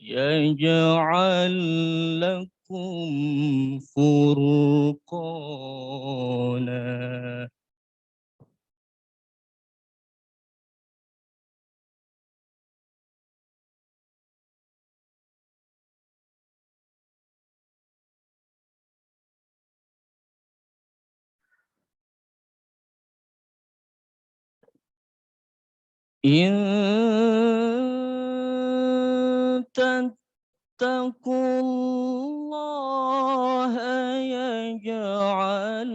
يجعل لكم فرقانا. إن تتقوا الله يجعل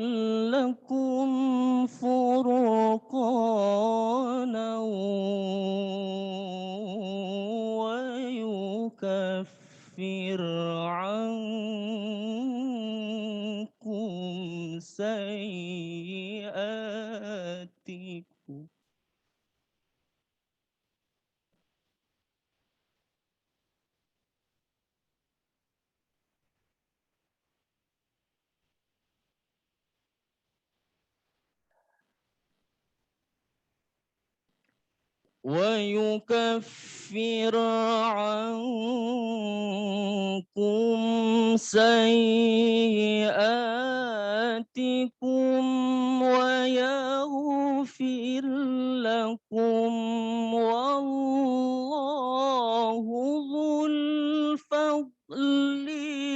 لكم فرقانا ويكفر عنكم سيئاتكم ويكفر عنكم سيئاتكم ويغفر لكم والله ذو الفضل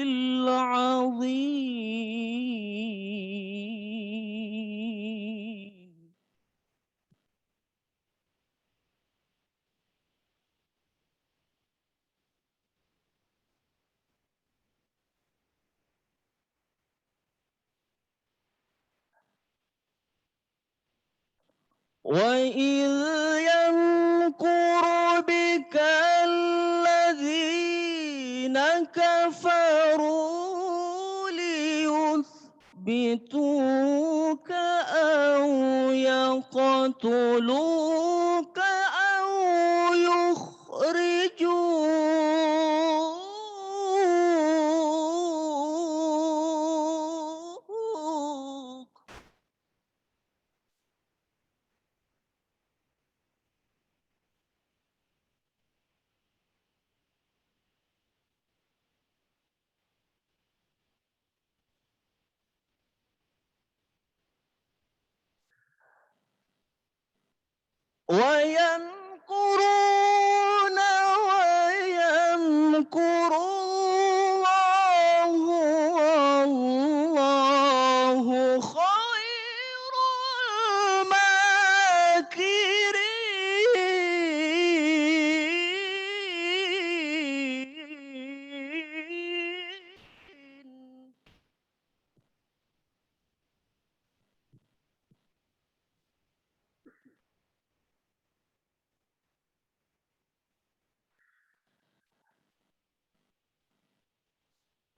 العظيم. وإذ يمكر بك الذين كفروا ليثبتوك أو يقتلوك أو يخرجوك. ويمكرون ويمكر الله والله خير الماكرين.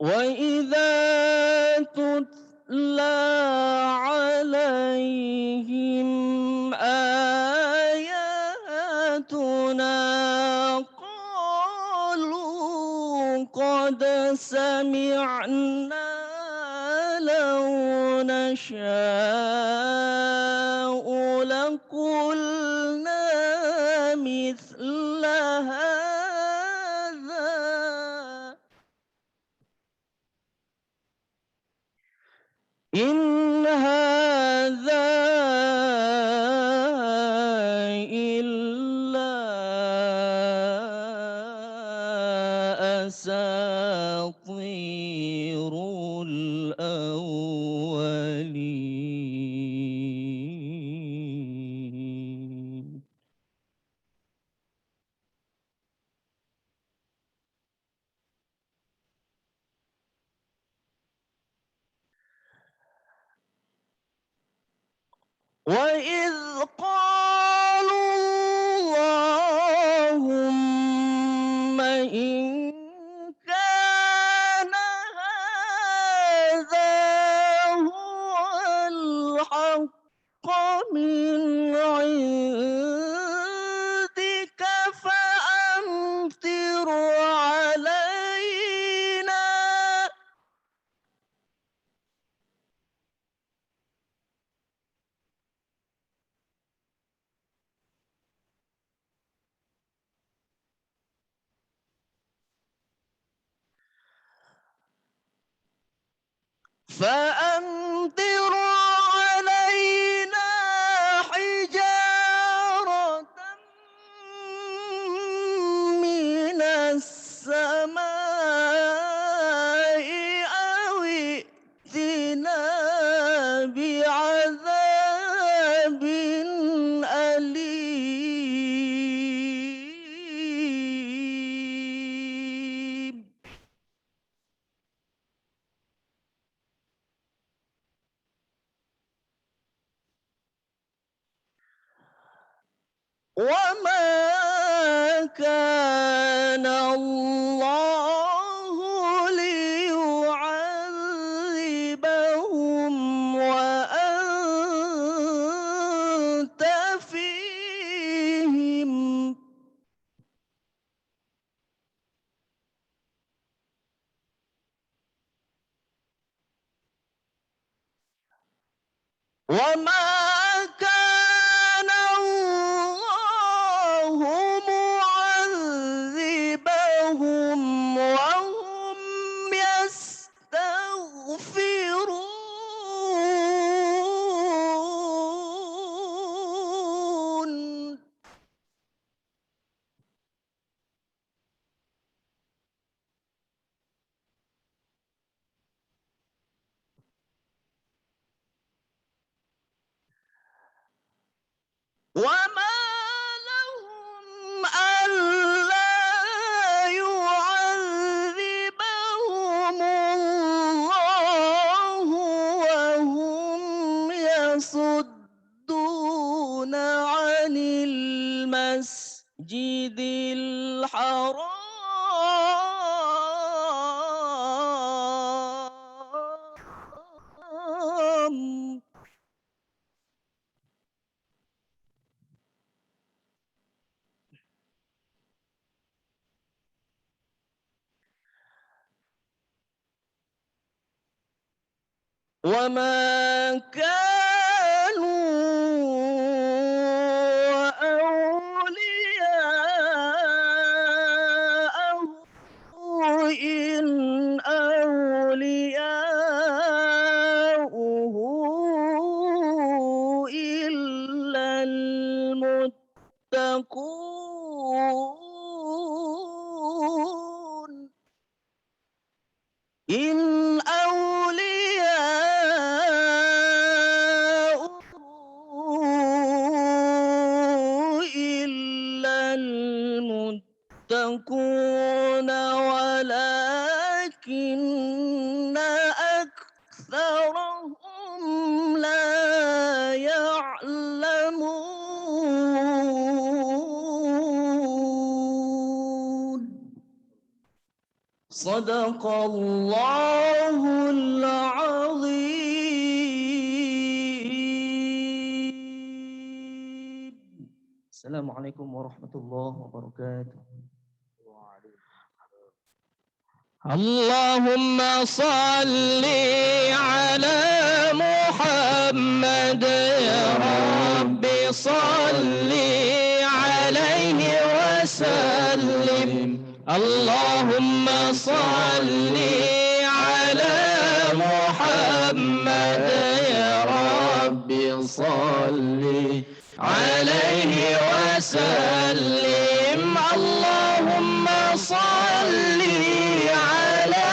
وإذا تتلى عليهم آياتنا قالوا قد سمعنا لو نشاء لقلنا مثل هذا إن هذا إلا أساطير الأولين. وإذ قالوا اللهم إن كان هذا هو الحق من عندك فأمطر علينا فأمطر علينا حجارة من السماء أو ائتنا بعذاب أليم. وما كان الله ليعذبهم وأنت فيهم وما كان الله معذبهم وهم يستغفرون. وما لهم ألا يعذبهم الله وهم يصدون عن المسجد الحرام وما كانوا أولياءه إن أولياؤه إلا المتقون. إن أولياؤه إلا المتقون ولكن أكثرهم لا يعلمون. صدق الله العظيم. Assalamualaikum warahmatullahi wabarakatuh. اللهم صل على محمد يا رب صل عليه وسلم. اللهم صل على محمد يا رب صل عليه وسلم. اللهم صل على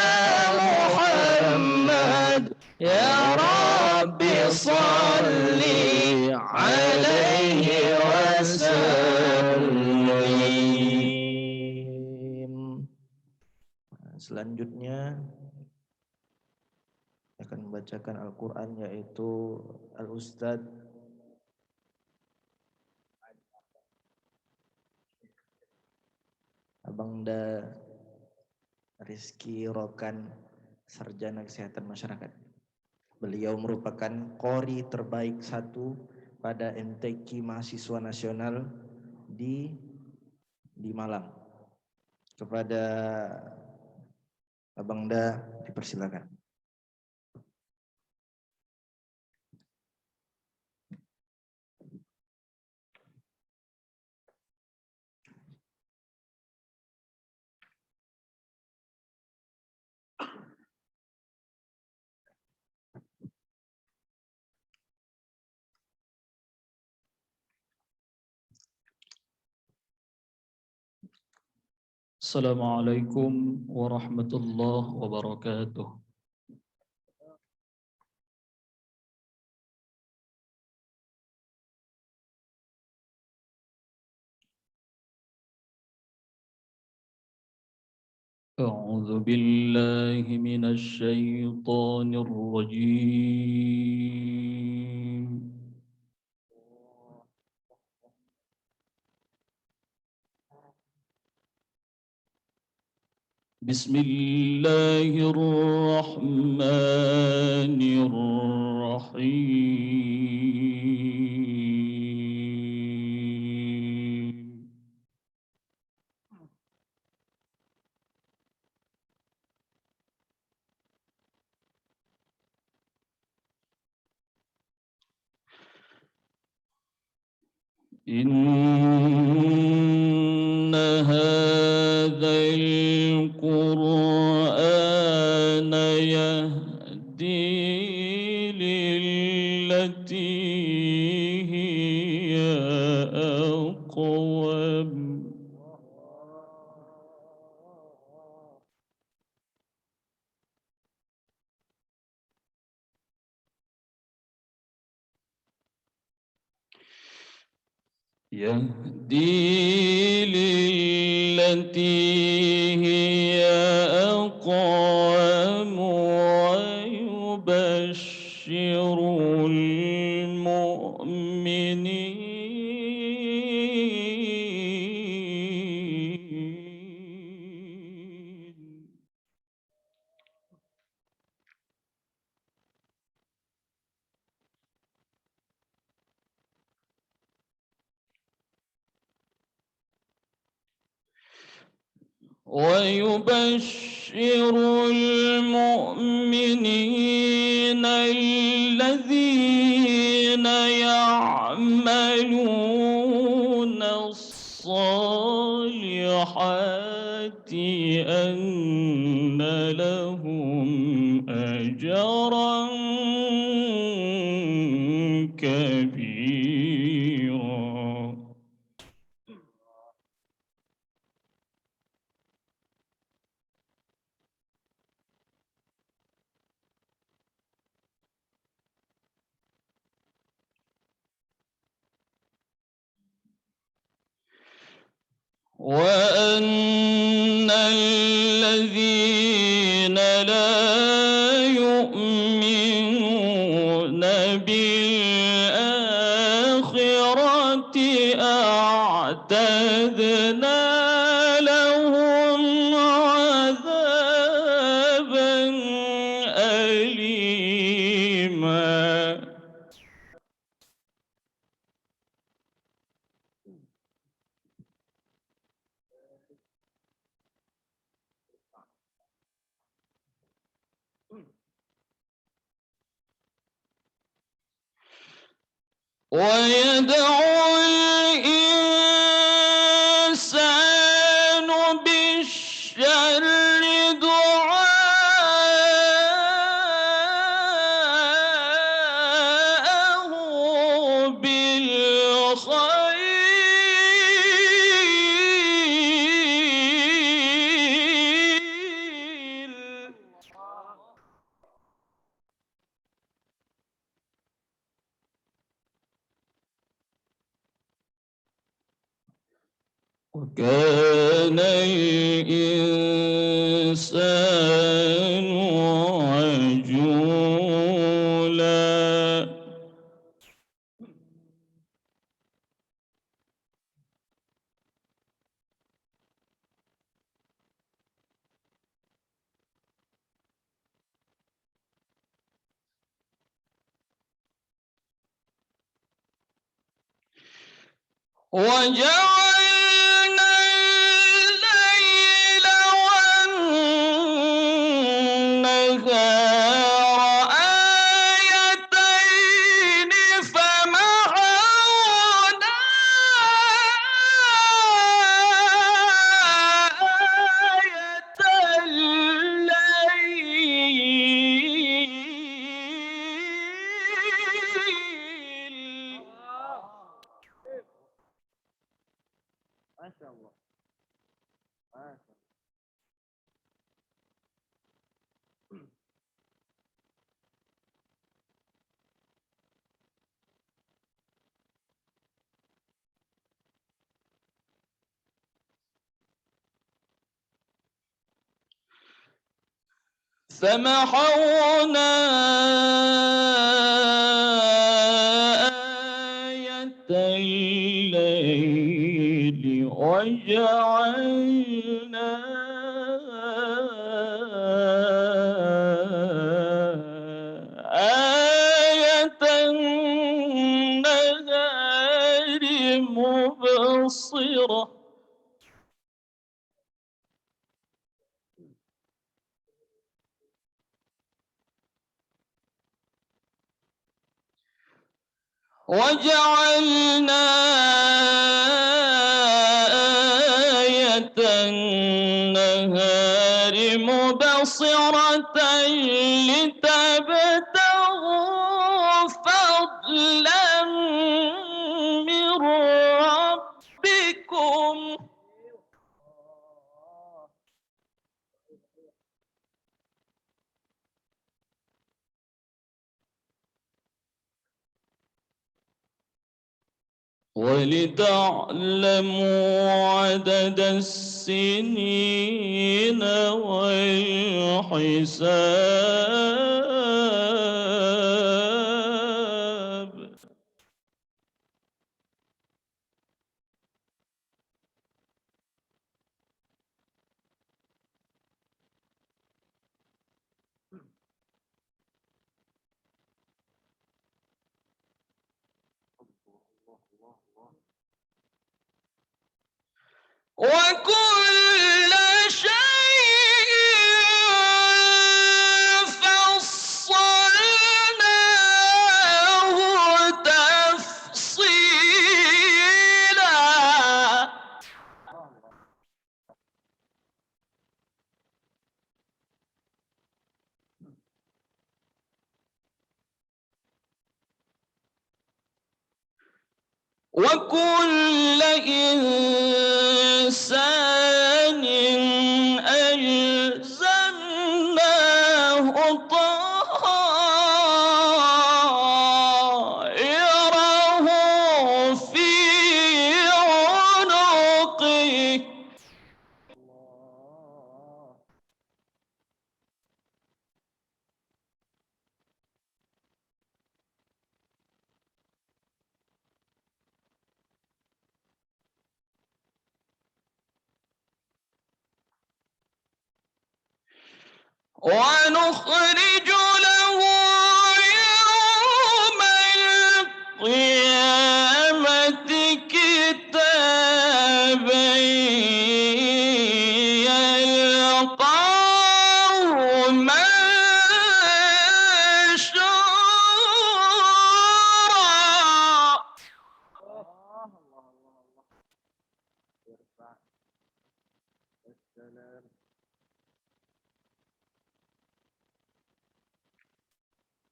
محمد يا رب صل عليه وسلم. Selanjutnya akan membacakan Al-Quran yaitu Al-Ustadz Abangda Rizky Rokan, Sarjana Kesehatan Masyarakat. Beliau merupakan qori terbaik 1 pada MTQ Mahasiswa Nasional di Malang. Kepada Abangda dipersilakan. السلام عليكم ورحمة الله وبركاته. أعوذ بالله من الشيطان الرجيم. بسم الله الرحمن الرحيم. إن هذا القرآن يهدي للتي هي أقوم. يهدي للتي هي أقوم ويبشر المؤمنين الذين يعملون الصالحات أن لهم أجرا كبيرا. وأن الذين لا يؤمنون بالآخرة أعتدنا لهم عذابا أليما. ويدعو الإنسان بالشر دعاءه بالخير. وكان الإنسان عجولا. وجعلنا الليل والنهار آيتين فمحونا آية الليل فمحونا آية الليل وجعلنا آية النهار مبصرة وجعلنا آية النهار مبصرة لتبتغوا فضلا من ربكم ولتعلموا عدد السنين والحساب وكل شيء فصلناه تفصيلا وكل إنسان ألزمناه طائره في عنقه ونخرج له يوم القيامة كتابا يلقاه منشورا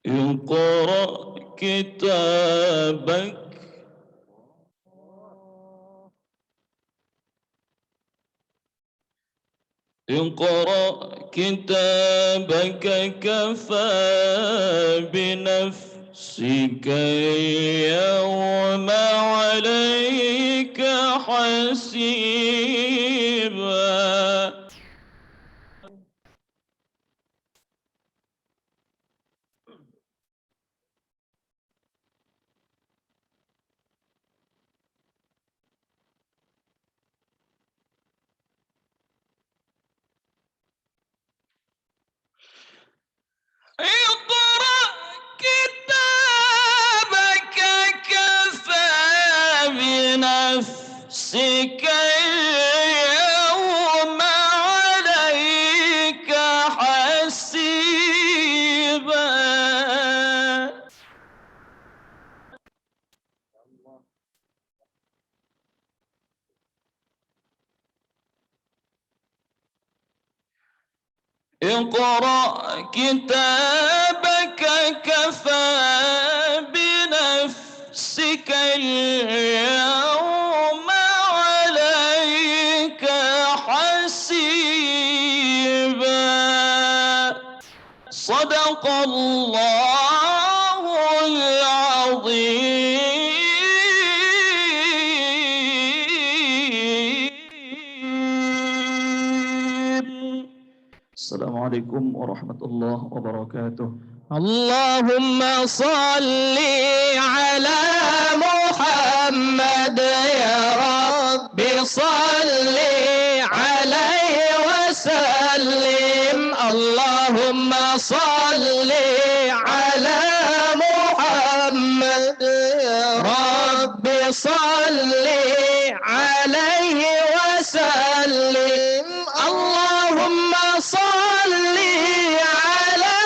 اقرأ كتابك اقرأ كتابك كفى بنفسك اليوم عليك حسيبا اقرأ كتابك كفى بنفسك اليوم عليك حسيبا اقرأ كتابك كفى بنفسك اليوم عليك حسيبا صدق الله العظيم Assalamualaikum warahmatullahi wabarakatuh. اللهم صل على محمد يا رب صل عليه وسلم اللهم صل على محمد يا رب صل عليه وسلم اللهم صل على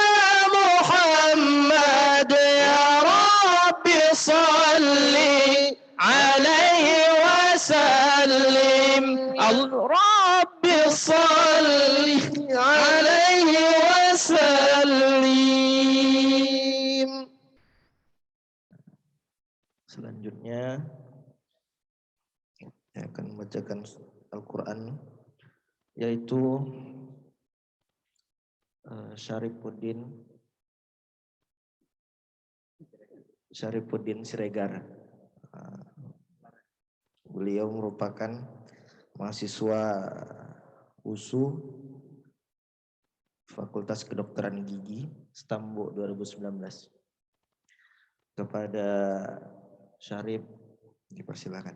محمد يا رب صل عليه وسلم الرب صل عليه وسلم. Selanjutnya saya akan membacakan Al-Quran, yaitu Syarifuddin Siregar. Beliau merupakan mahasiswa USU Fakultas Kedokteran Gigi Stambo 2019. Kepada Syarif dipersilakan.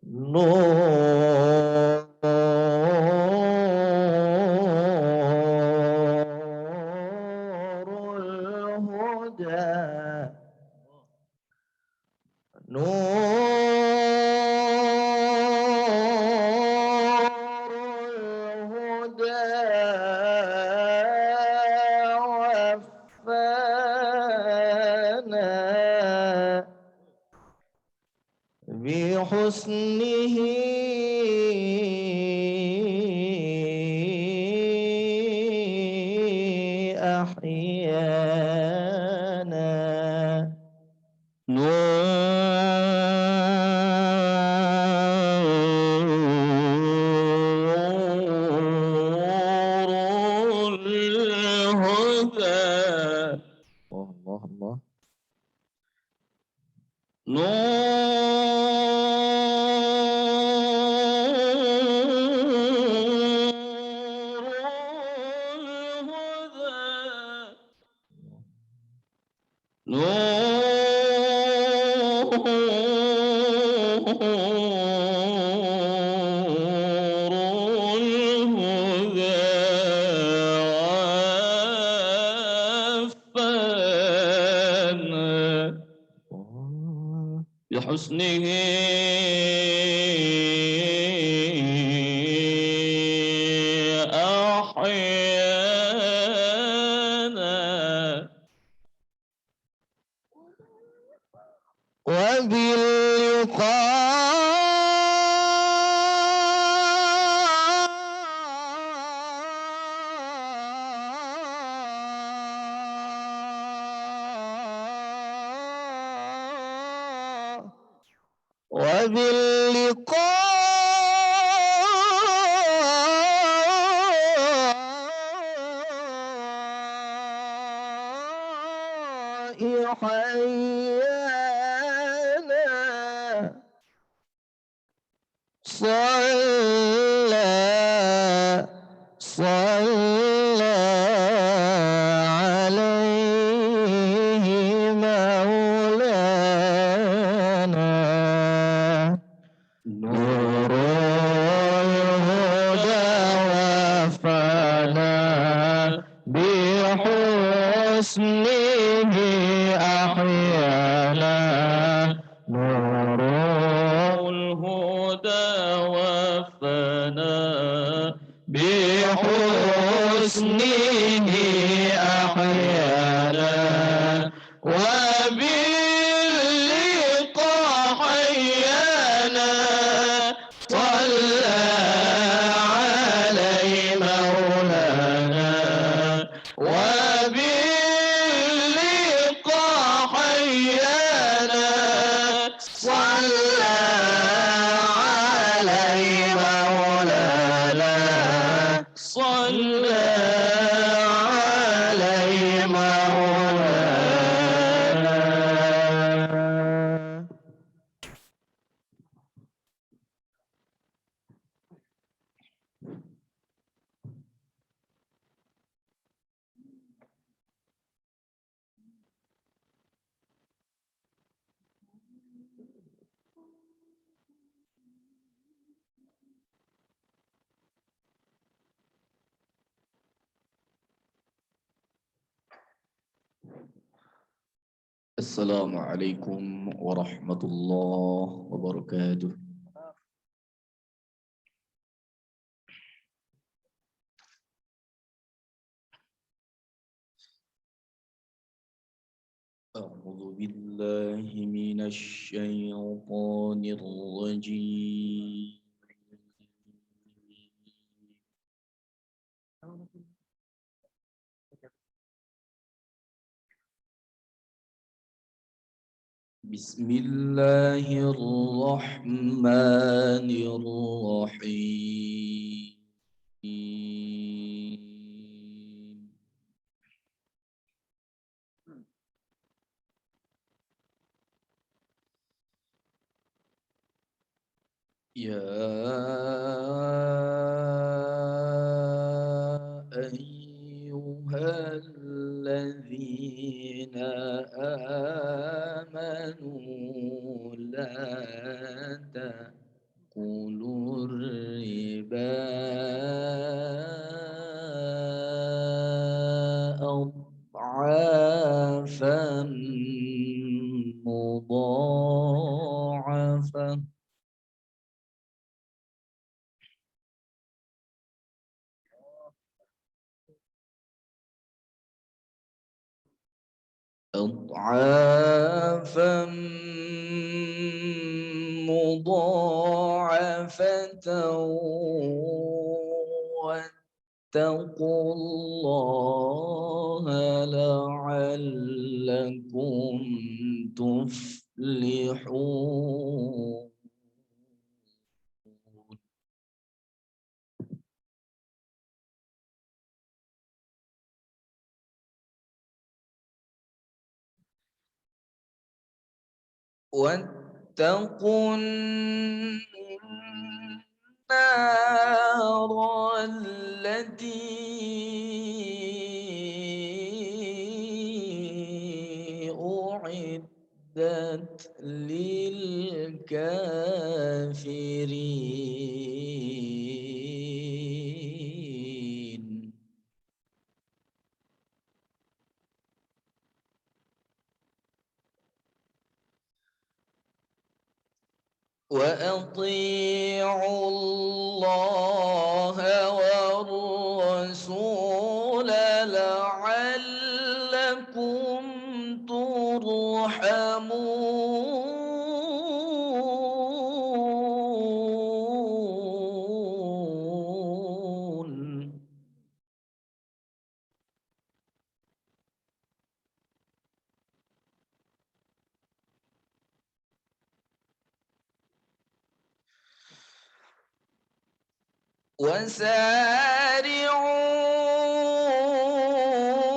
Nurul Huda, Nurul Huda wafana بحسنه أحيانا نور الهدى الله الله بحسنه أحيانا وباللقاء حيانا صلى عليه مولانا نور الهدى وفانا بحسنه أحيانا نور الهدى وفانا السلام عليكم ورحمة الله وبركاته. أعوذ بالله من الشيطان الرجيم. بسم الله الرحمن الرحيم. يا أيها الذين آمنوا لا تأكلوا الربا أضعافا مضاعفة أضعافا مضاعفة واتقوا الله لعلكم تفلحون. واتقوا النار التي أعدت للكافرين. وأطيعوا الله والرسول لعلكم ترحمون.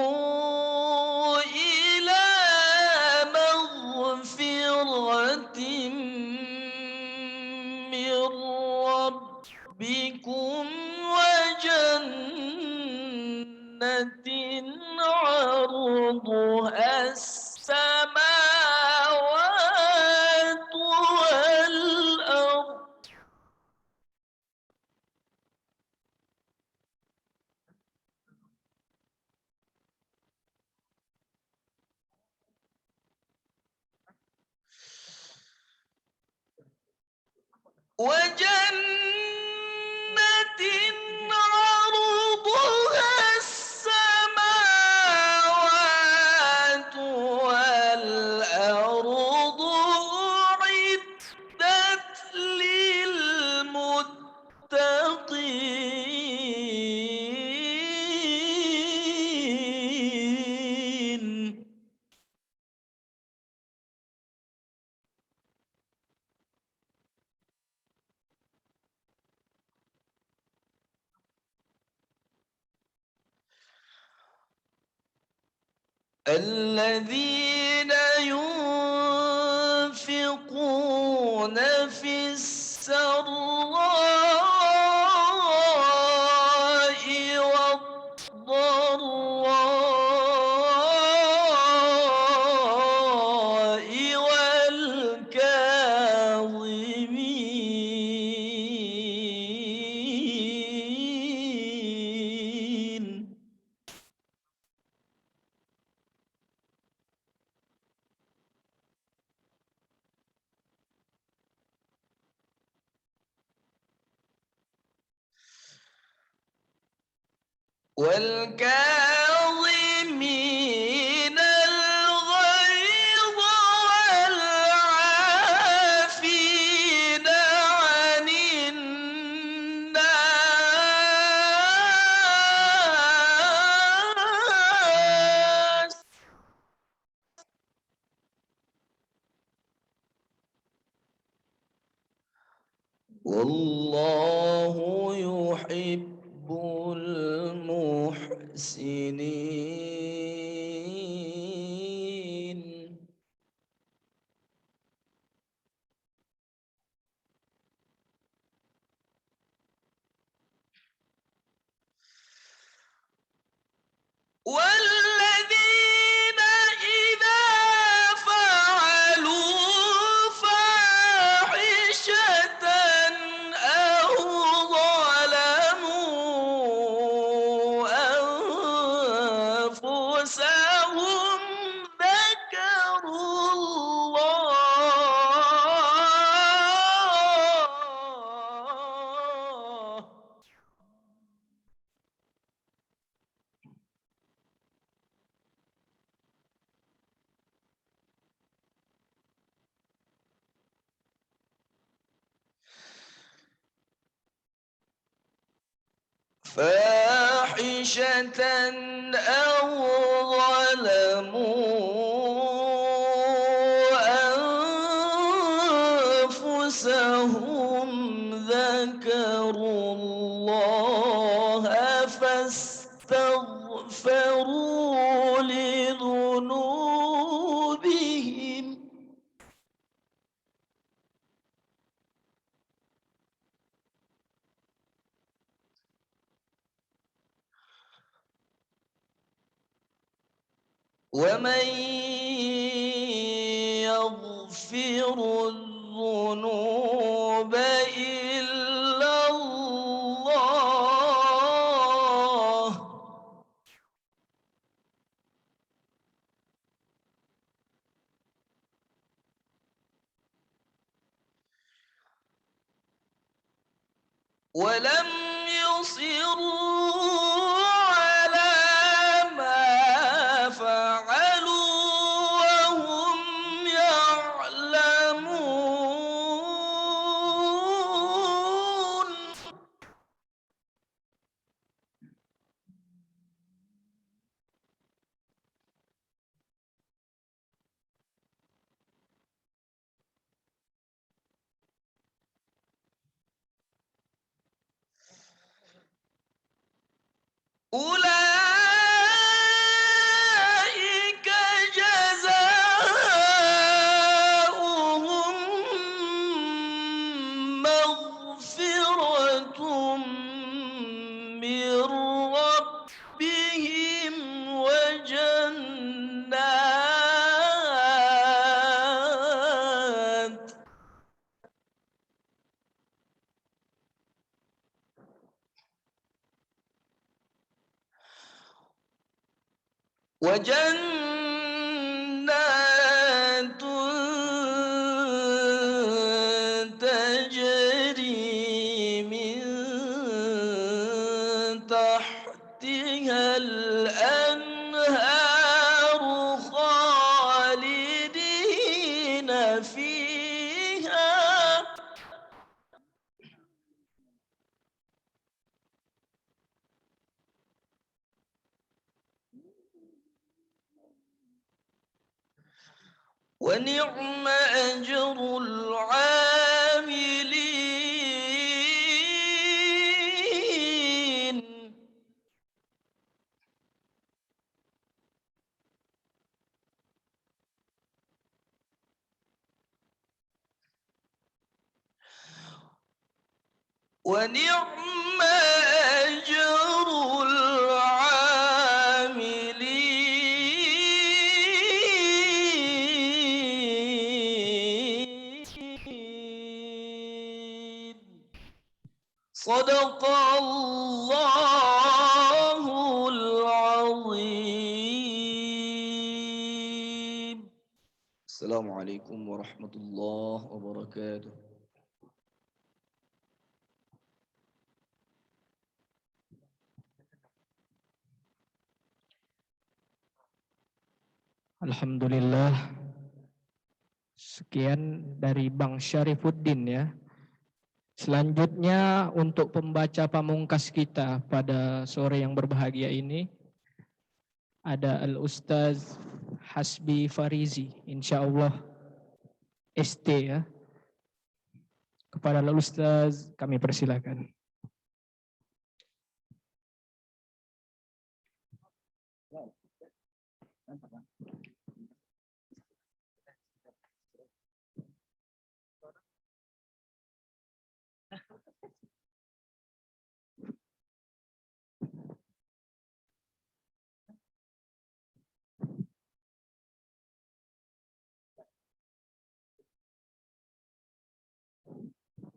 وسارعوا إلى مغفرة من ربكم وجنة عرضها السماوات والأرض وجنة عرضها السماوات والأرض أعدت للمتقين. الذين ينفقون في السراء والضراء والكاظمين والكاظمين الغيظ والعافين عن الناس والله يحب المحسنين. والذين إذا فعلوا فاحشة أو ظلموا أنفسهم ذكروا الله فاحشة أو ظلموا أنفسهم ذكروا الله فاستغفروا لذنوبهم ومن يغفر الذنوب إلا الله ولم يصروا على ما فعلوا وهم يعلمون أولئك جزاؤهم مغفرة من ربهم وجنات تجري من تحتها الأنهار خالدين فيها ونعم أجر العاملين ونعم أجر العاملين صدق الله العظيم. السلام عليكم ورحمة الله وبركاته. Alhamdulillah. Sekian dari Bang Syarifuddin ya. Selanjutnya untuk pembaca pamungkas kita pada sore yang berbahagia ini ada Al-Ustaz Hasbi Farizi, insyaallah ST ya. Kepada Al-Ustaz kami persilakan.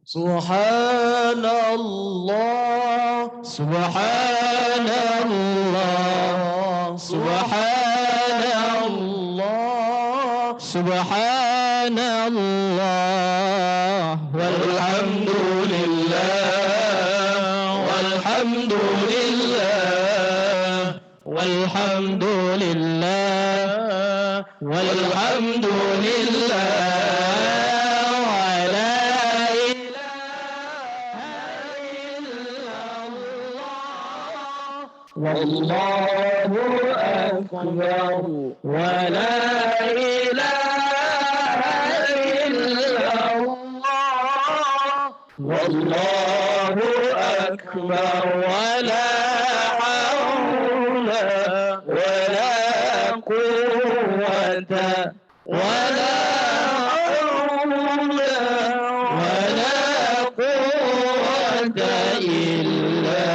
Subhanallah, Subhanallah, Subhanallah, Subhanallah, walhamdulillah, walhamdulillah, walhamdulillah, walhamdulillah. والله أكبر ولا إله إلا الله والله أكبر ولا حول ولا قوة ولا حول ولا قوة إلا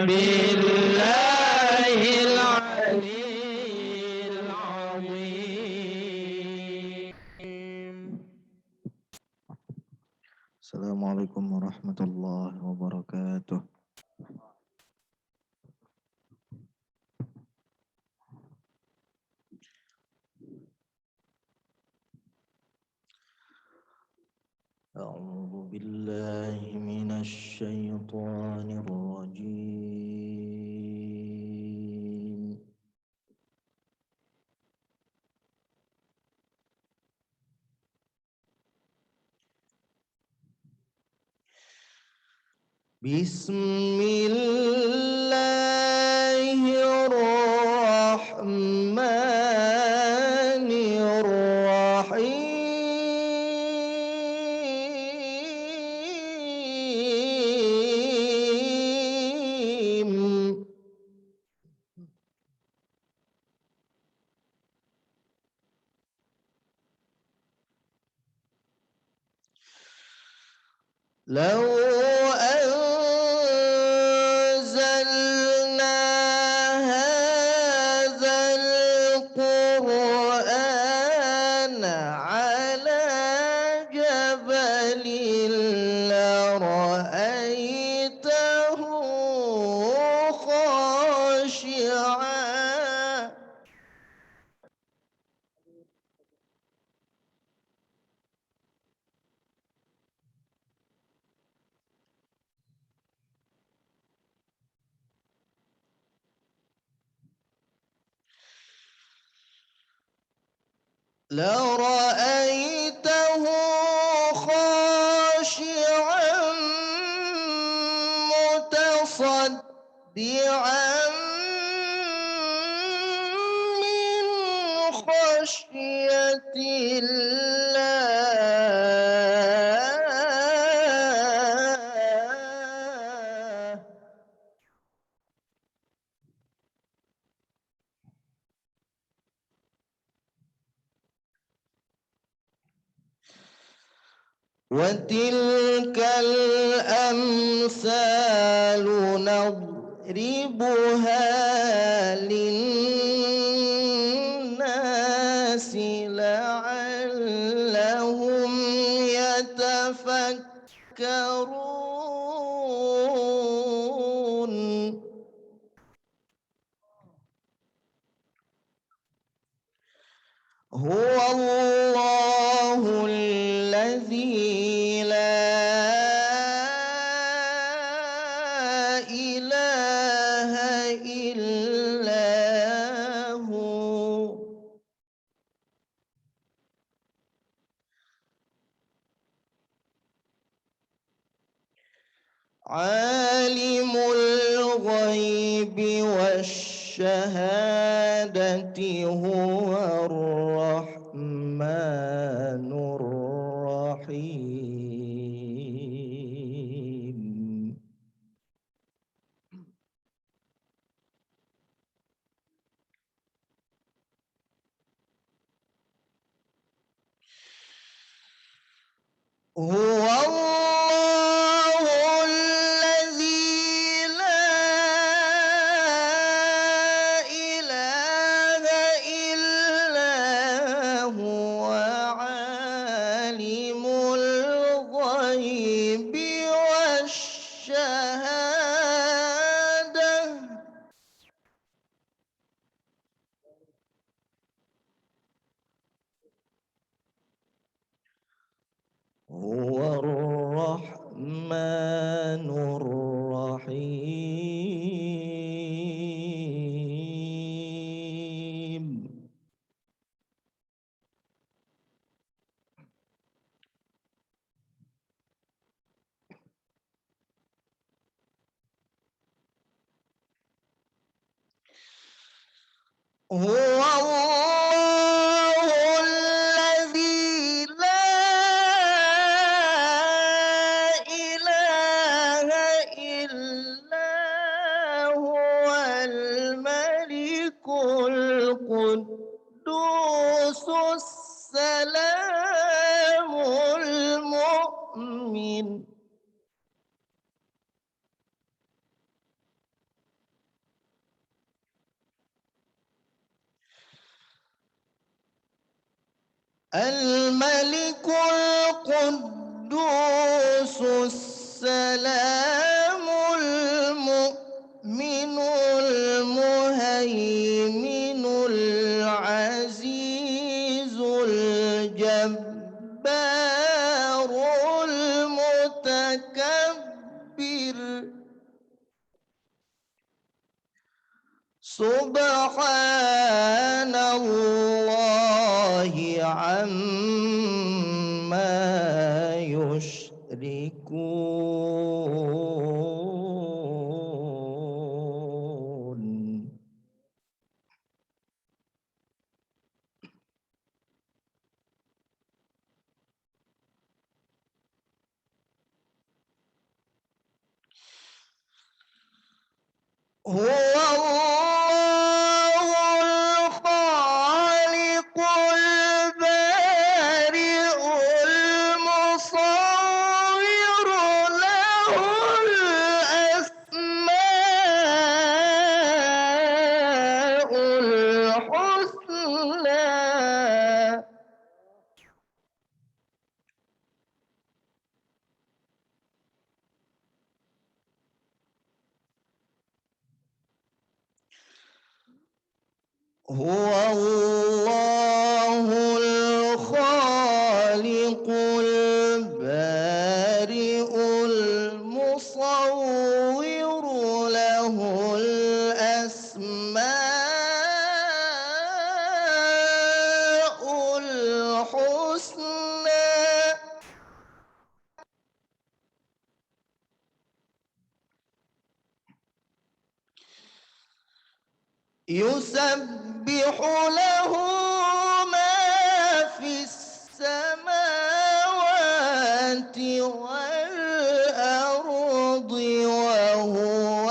بالله العلي العظيم. Assalamualaikum warahmatullahi wabarakatuh. أعوذ بالله من الشيطان الرجيم. بسم الله الرحمن الرحيم. لو أنزلنا هذا القرآن على جبل لرأيته خاشعا لرأيته خاشعا متصدعا من خشية الله. وتلك الأمثال نضربها للناس لعلهم يتفكرون. هو الله الذي لا إله إلا عالم الغيب والشهادة هو الرحمن الرحيم. هو الله الذي لا إله إلا هو عالم الغيب والشهادة هو الرحمن الرحيم. هو الله الذي لا إله إلا هو الملك القدوس السلام المؤمن الملك القدوس السلام المؤمن المهيمن العزيز الجبار المتكبر سبحان الله عما يشركون. هو الله الخالق البارئ المصور له الأسماء الحسنى. هو الله الخالق البارئ المصور له الأسماء الحسنى. يسبح له ما في السماوات والأرض وهو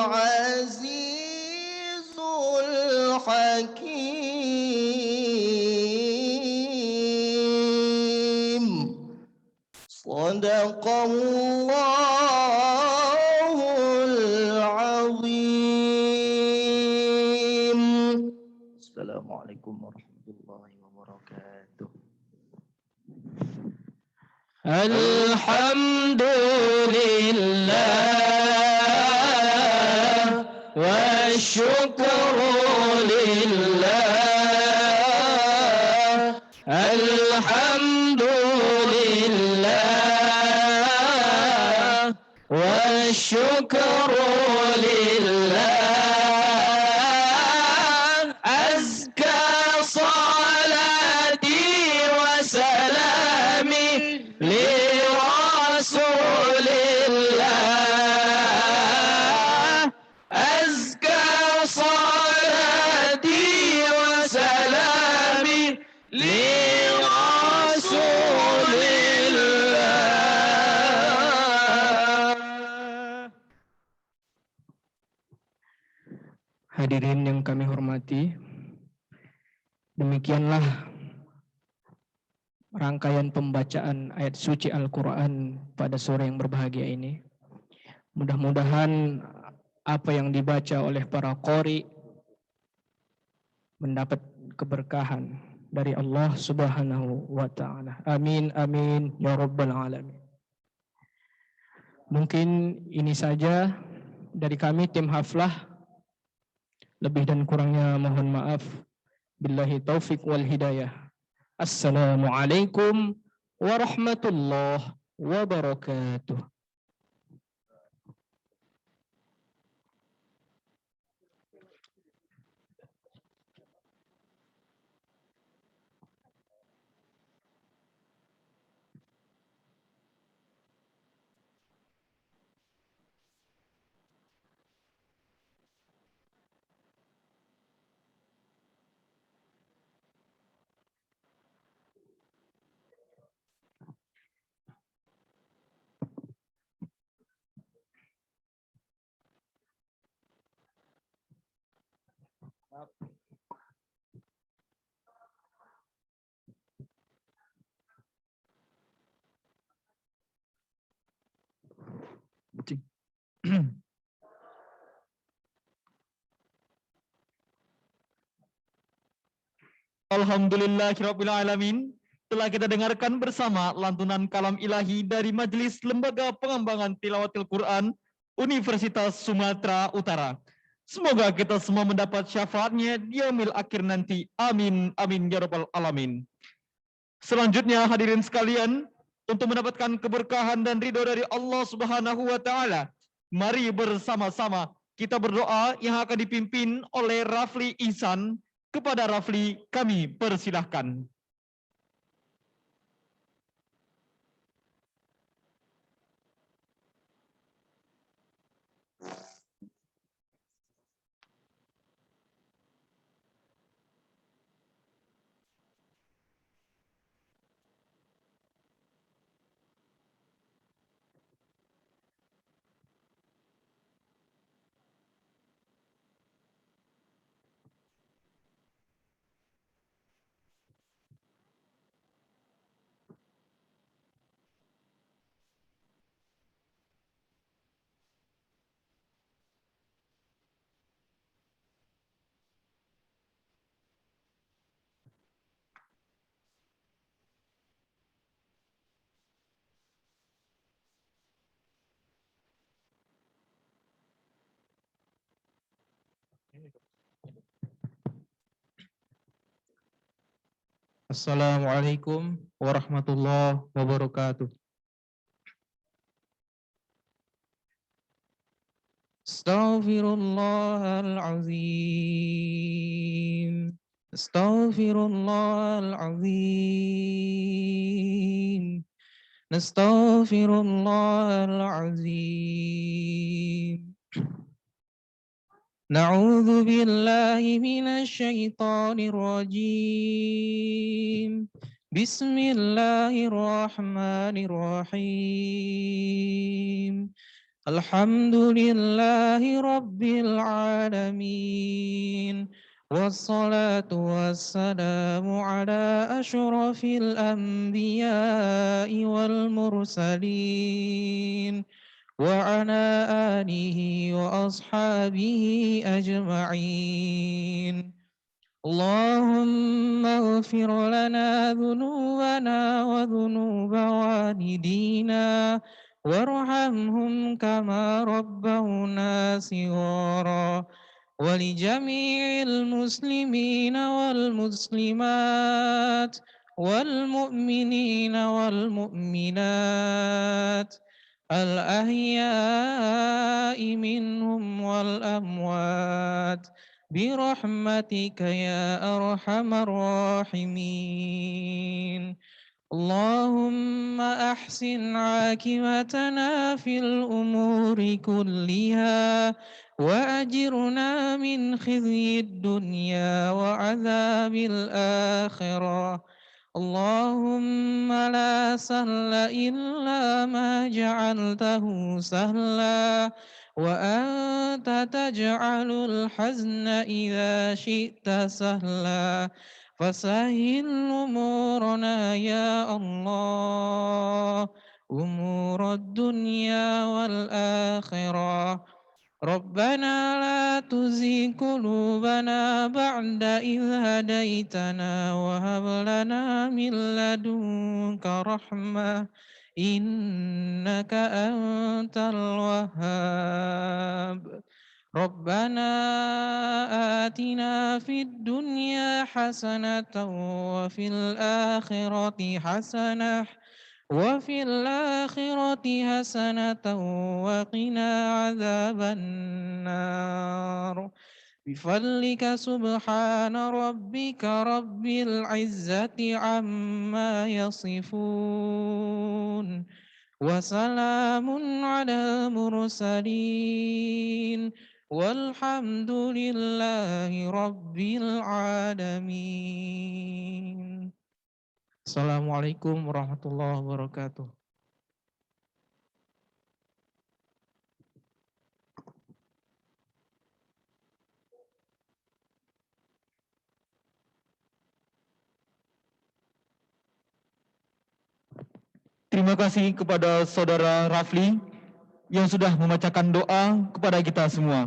العزيز الحكيم. صدق الله العظيم. السلام عليكم ورحمة الله وبركاته. الحمد لله والشكر لله. الحمد لله والشكر لله. أزكى صلاتي وسلامي لرسول الله. Hadirin yang kami hormati, demikianlah rangkaian pembacaan ayat suci Al-Quran pada sore yang berbahagia ini. Mudah-mudahan apa yang dibaca oleh para qari mendapat keberkahan dari Allah Subhanahu wa Ta'ala. Amin, amin, ya Rabbal Alamin. Mungkin ini saja dari kami tim Haflah. Lebih dan kurangnya mohon maaf. Billahi taufik wal hidayah. Assalamualaikum warahmatullahi wabarakatuh. Alhamdulillahirabbil alamin. Telah kita dengarkan bersama lantunan kalam ilahi dari Majelis Lembaga Pengembangan Tilawatil Quran Universitas Sumatera Utara. Semoga kita semua mendapat syafaatnya di yaumil akhir nanti. Amin, amin, ya rabbal alamin. Selanjutnya hadirin sekalian, untuk mendapatkan keberkahan dan ridho dari Allah Subhanahu wa Ta'ala, mari bersama-sama kita berdoa yang akan dipimpin oleh Rafli Ihsan. Kepada Rafli kami persilahkan. Assalamualaikum warahmatullahi wabarakatuh. Astaghfirullahalazim. Astaghfirullahalazim. Astaghfirullahalazim. Na'udzu billahi minasy syaithanir rajim. Bismillahirrahmanirrahim. Alhamdulillahi rabbil alamin. Wassalatu wassalamu ala asyrafil anbiya'i wal mursalin. وعلى آله وأصحابه أجمعين. اللهم اغفر لنا ذنوبنا وذنوب والدينا وارحمهم كما ربونا صغارا ولجميع المسلمين والمسلمات والمؤمنين والمؤمنات الأحياء منهم والأموات برحمتك يا أرحم الراحمين. اللهم أحسن عاقبتنا في الأمور كلها وأجرنا من خزي الدنيا وعذاب الآخرة. اللهم لا سهل إلا ما جعلته سهلا وأنت تجعل الحزن إذا شئت سهلا فسهل أمورنا يا الله أمور الدنيا والآخرة ربنا لا تزغ قلوبنا بعد إذ هديتنا وهب لنا من لدنك رحمة إنك أنت الوهاب ربنا آتنا في الدنيا حسنة وفي الآخرة حسنة وقنا عذاب النار بفضلك سبحان ربك رب العزة عما يصفون وسلام على المرسلين والحمد لله رب العالمين. Assalamualaikum warahmatullahi wabarakatuh. Terima kasih kepada Saudara Rafli yang sudah membacakan doa kepada kita semua.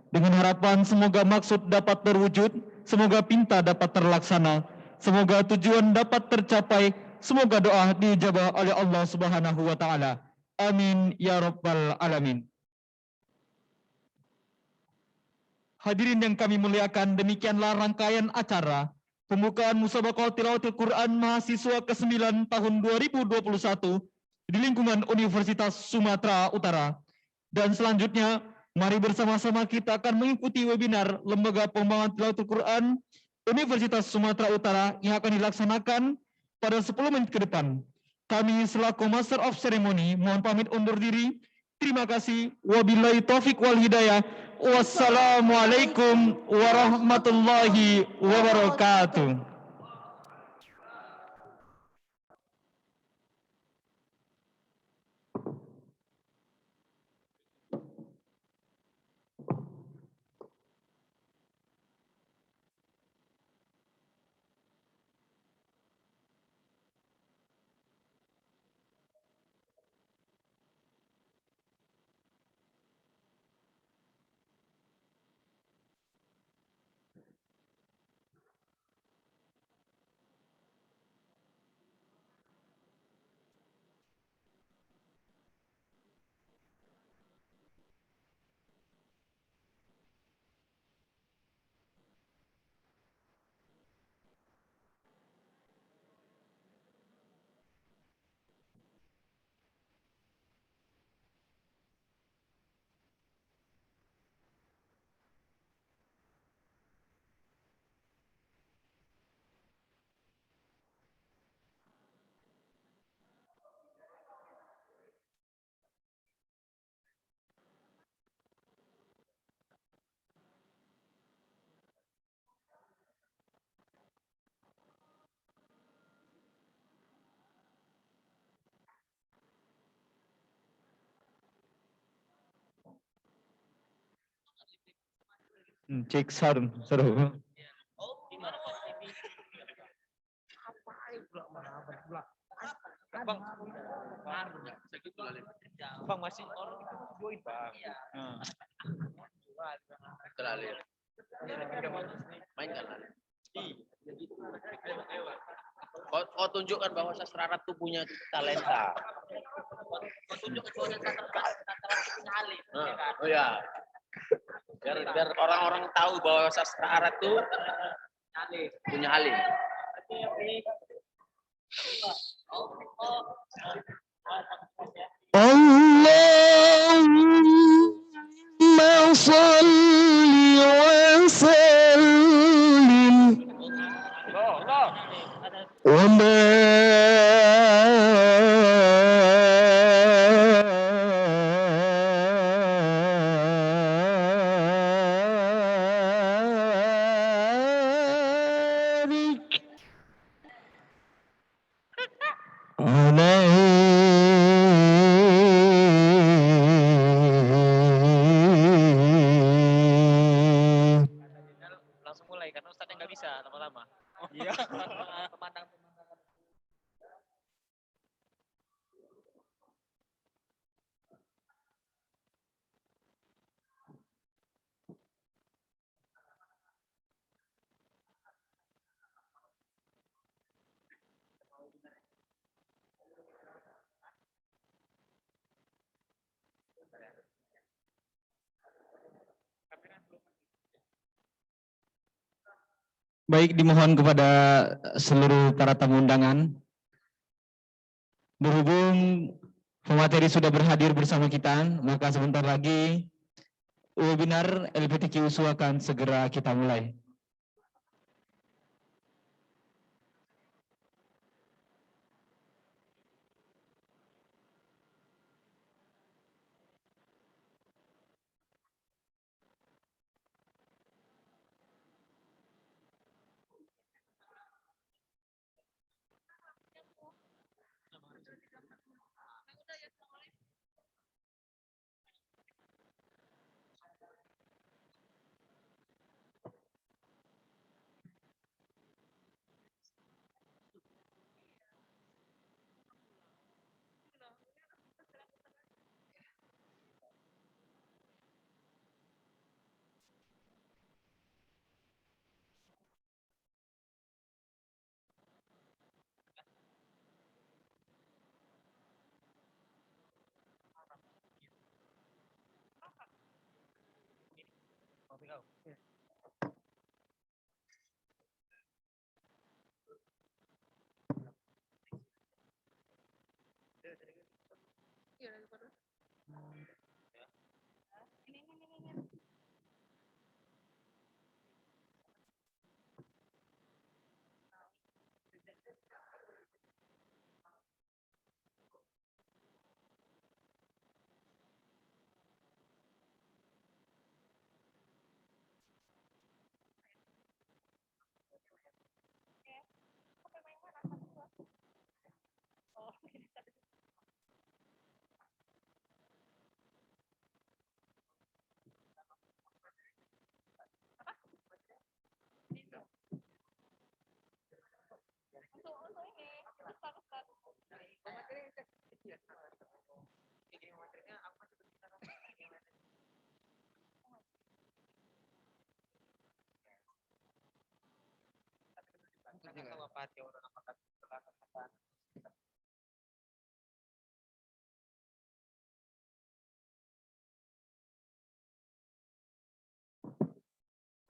Dengan harapan semoga maksud dapat terwujud, semoga pinta dapat terlaksana, semoga tujuan dapat tercapai, semoga doa diijabah oleh Allah Subhanahu wa taala. Amin ya rabbal alamin. Hadirin yang kami muliakan, demikianlah rangkaian acara pembukaan Musabaqah Tilawatil Quran mahasiswa ke-9 tahun 2021 di lingkungan Universitas Sumatera Utara. Dan selanjutnya, mari bersama-sama kita akan mengikuti webinar Lembaga Pengembangan Tilawatil Quran Universitas Sumatera Utara yang akan dilaksanakan pada 10 menit ke depan. Kami selaku Master of Ceremony mohon pamit undur diri. Terima kasih. Wabillahi taufik wal hidayah. Wassalamualaikum warahmatullahi wabarakatuh. Cek sarung, seru. Bang masih join bang. Terlalu main kan? Kau tunjukkan bahwa sastra Arab itu punya talenta. Oh ya, biar orang-orang tahu bahwa sastra Arab itu punya alim. Allahumma salli wa sallim wa barik Baik, dimohon kepada seluruh para tamu undangan, berhubung pemateri sudah berhadir bersama kita, maka sebentar lagi webinar LPTQ USU akan segera kita mulai.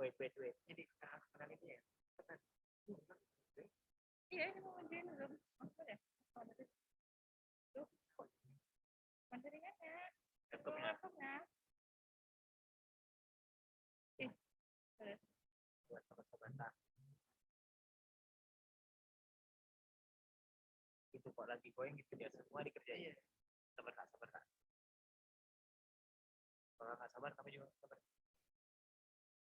Wait. Jadi sekarang ini ya. Iya, ini mau ngerjain belum? Maksudnya? Tuh. Materinya. Laptopnya. Sabar. Itu kok lagi goyang gitu ya, semua dikerjain. Sabar. Kalau nggak sabar, kamu juga sabar.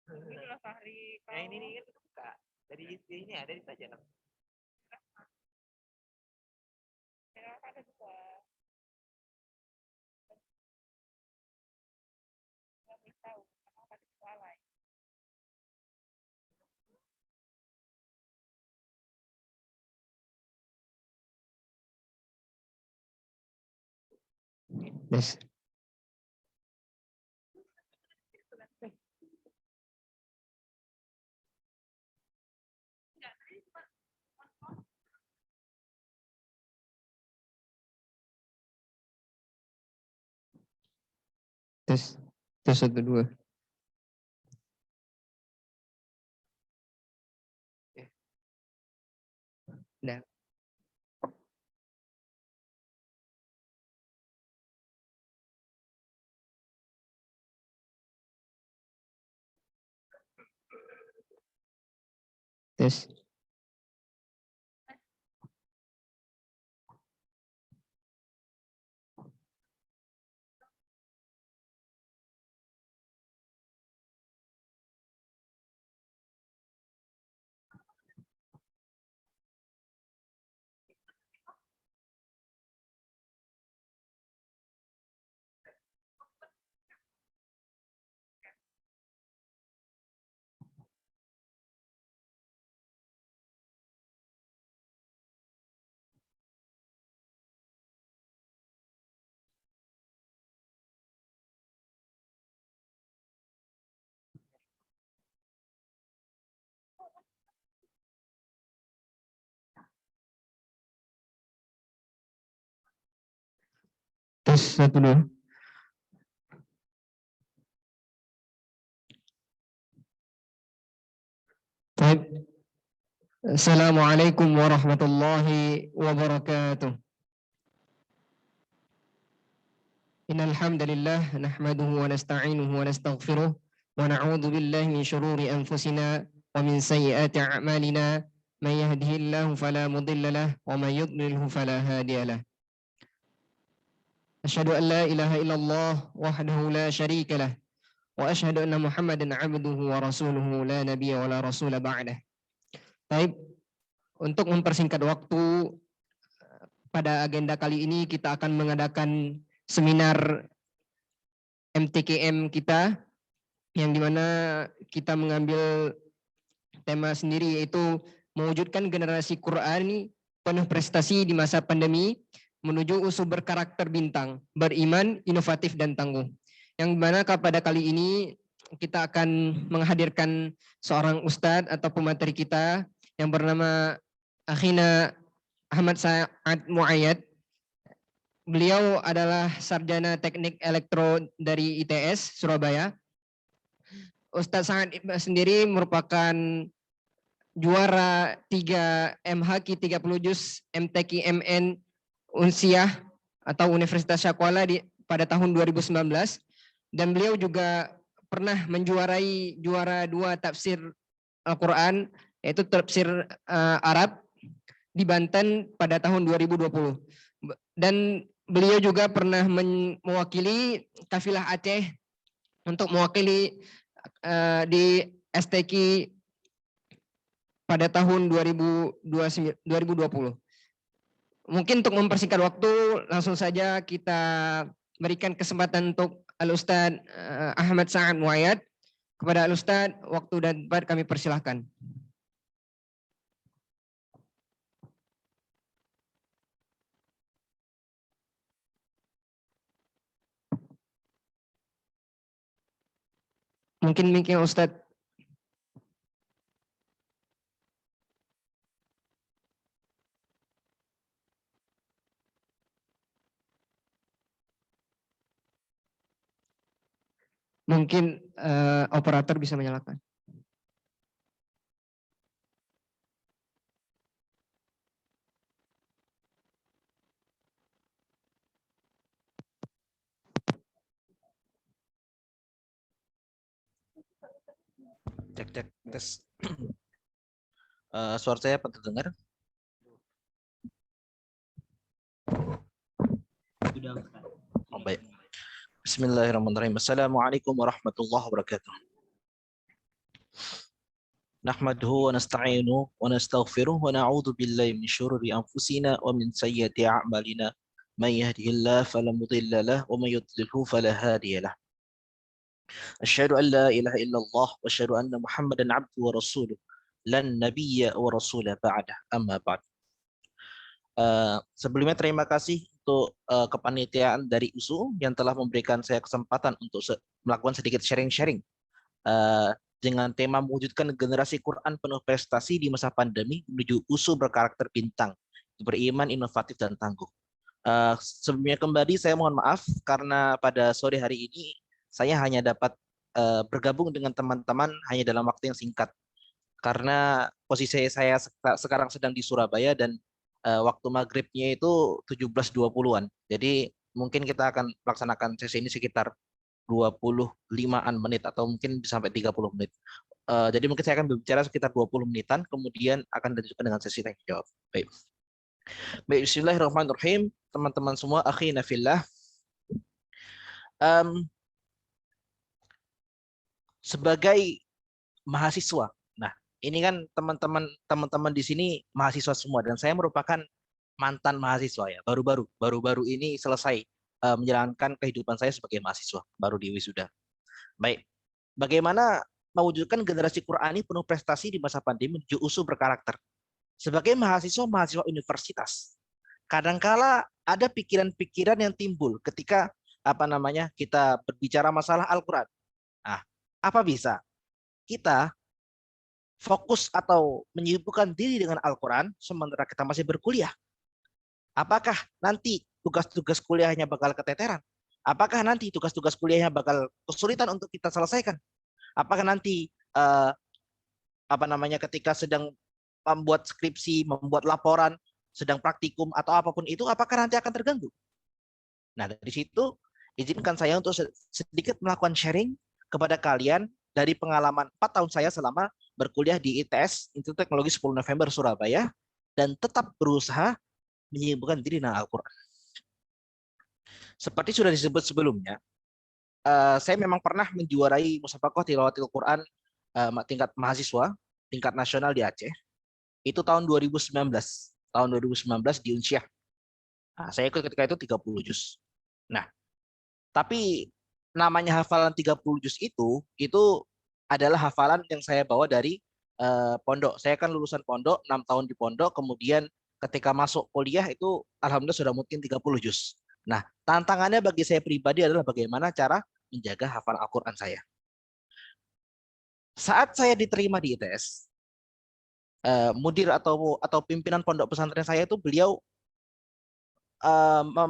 Inilah Fahri. Nah ini kan buka. Dari ini ada di saja kan. Ya, ada juga. Nggak tahu, kenapa disalai. Yes. Tes 1 2. Udah. Tes. Tes 1 2. Taib. Assalamualaikum warahmatullahi wabarakatuh. Innal hamdalillah nahmaduhu wa nasta'inuhu wa nastaghfiruh wa na'udzu billahi min shururi anfusina wa min sayyiati a'malina may yahdihillahu fala mudilla lahu wa may yudlilhu fala hadiya lahu. Asyhadu an la ilaha illallah wahdahu la syarika lah wa asyhadu anna Muhammadan 'abduhu wa rasuluhu la nabiyya wa la rasula ba'dah. Baik, untuk mempersingkat waktu, pada agenda kali ini kita akan mengadakan seminar MTKM kita, yang dimana kita mengambil tema sendiri, yaitu mewujudkan generasi Qur'ani penuh prestasi di masa pandemi menuju usul berkarakter bintang, beriman, inovatif dan tangguh. Yang dimana pada kali ini kita akan menghadirkan seorang ustadz atau pemateri kita yang bernama Akhina Ahmad Sa'ad Muayyad. Beliau adalah sarjana teknik elektro dari ITS Surabaya. Ustadz Sa'ad sendiri merupakan juara 3 MHQ 30 Juz MTQ MN Unsiah atau Universitas Syakwala pada tahun 2019, dan beliau juga pernah menjuarai juara 2 tafsir Al-Quran, yaitu tafsir Arab di Banten pada tahun 2020. Dan beliau juga pernah mewakili kafilah Aceh untuk mewakili di STQ pada tahun 2020. Mungkin untuk mempersingkat waktu, langsung saja kita berikan kesempatan untuk Al-Ustadz Ahmad Sa'ad Muayyad. Kepada Al-Ustadz, waktu dan tempat kami persilahkan. Mungkin mic-nya Ustadz. Mungkin operator bisa menyalakan. Cek tes. Suara saya apa terdengar? Oh, baik. Bismillahirrahmanirrahim. Assalamualaikum warahmatullahi wabarakatuh. Nahmaduhu wa nasta'inuhu wa nastaghfiruh wa na'udzu billahi min syururi anfusina wa min sayyiati a'malina. May yahdihillahu fala mudilla lahu wa may yudlilhu fala hadiya lahu. Asyhadu an la ilaha illallah wa asyhadu anna Muhammadan 'abduhu wa rasuluh. Lan nabiyya wa rasula ba'dah. Amma ba'd. Sebelumnya terima kasih untuk kepanitiaan dari USU yang telah memberikan saya kesempatan untuk melakukan sedikit sharing-sharing dengan tema mewujudkan generasi Quran penuh prestasi di masa pandemi menuju USU berkarakter bintang, beriman, inovatif dan tangguh. Sebelumnya kembali saya mohon maaf karena pada sore hari ini saya hanya dapat bergabung dengan teman-teman hanya dalam waktu yang singkat karena posisi saya sekarang sedang di Surabaya dan waktu maghribnya itu 17.20-an. Jadi mungkin kita akan melaksanakan sesi ini sekitar 25-an menit atau mungkin sampai 30 menit. Jadi mungkin saya akan berbicara sekitar 20 menitan, kemudian akan dilanjutkan dengan sesi tanya jawab. Baik. Baik, bismillahirrahmanirrahim. Teman-teman semua, akhina fillah. Sebagai mahasiswa, ini kan teman-teman di sini mahasiswa semua dan saya merupakan mantan mahasiswa ya. Baru-baru ini selesai menjalankan kehidupan saya sebagai mahasiswa, baru di wisuda. Baik. Bagaimana mewujudkan generasi Qur'ani penuh prestasi di masa pandemi menuju USU berkarakter? Sebagai mahasiswa universitas, kadangkala ada pikiran-pikiran yang timbul ketika kita berbicara masalah Al-Qur'an. Nah, apa bisa kita fokus atau menyibukkan diri dengan Al-Quran sementara kita masih berkuliah? Apakah nanti tugas-tugas kuliahnya bakal keteteran? Apakah nanti tugas-tugas kuliahnya bakal kesulitan untuk kita selesaikan? Apakah nanti ketika sedang membuat skripsi, membuat laporan, sedang praktikum atau apapun itu, apakah nanti akan terganggu? Nah, dari situ izinkan saya untuk sedikit melakukan sharing kepada kalian dari pengalaman 4 tahun saya selama berkuliah di ITS, Institut Teknologi 10 November Surabaya, dan tetap berusaha menyibukkan diri dengan Al-Quran. Seperti sudah disebut sebelumnya, saya memang pernah menjuarai musabaqah tilawatil Quran tingkat mahasiswa, tingkat nasional di Aceh. Itu tahun 2019. Tahun 2019 di Unsyah. Nah, saya ikut ketika itu 30 juz. Nah, tapi namanya hafalan 30 juz itu adalah hafalan yang saya bawa dari pondok. Saya kan lulusan pondok, 6 tahun di pondok, kemudian ketika masuk kuliah itu alhamdulillah sudah mungkin 30 juz. Nah, tantangannya bagi saya pribadi adalah bagaimana cara menjaga hafalan Al-Quran saya. Saat saya diterima di ITS, mudir atau pimpinan pondok pesantren saya itu beliau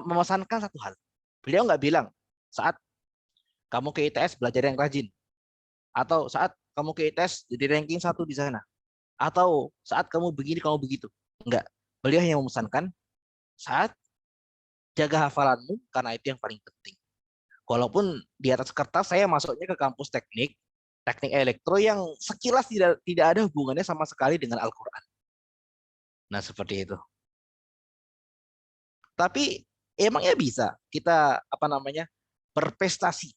memesankan satu hal. Beliau nggak bilang saat kamu ke ITS belajar yang rajin, atau saat kamu ke ITS jadi ranking 1 di sana, atau saat kamu begini kamu begitu. Enggak. Beliau hanya memesankan saat jaga hafalanmu karena itu yang paling penting. Walaupun di atas kertas saya masuknya ke kampus teknik elektro yang sekilas tidak ada hubungannya sama sekali dengan Al-Quran. Nah, seperti itu. Tapi emangnya bisa kita berprestasi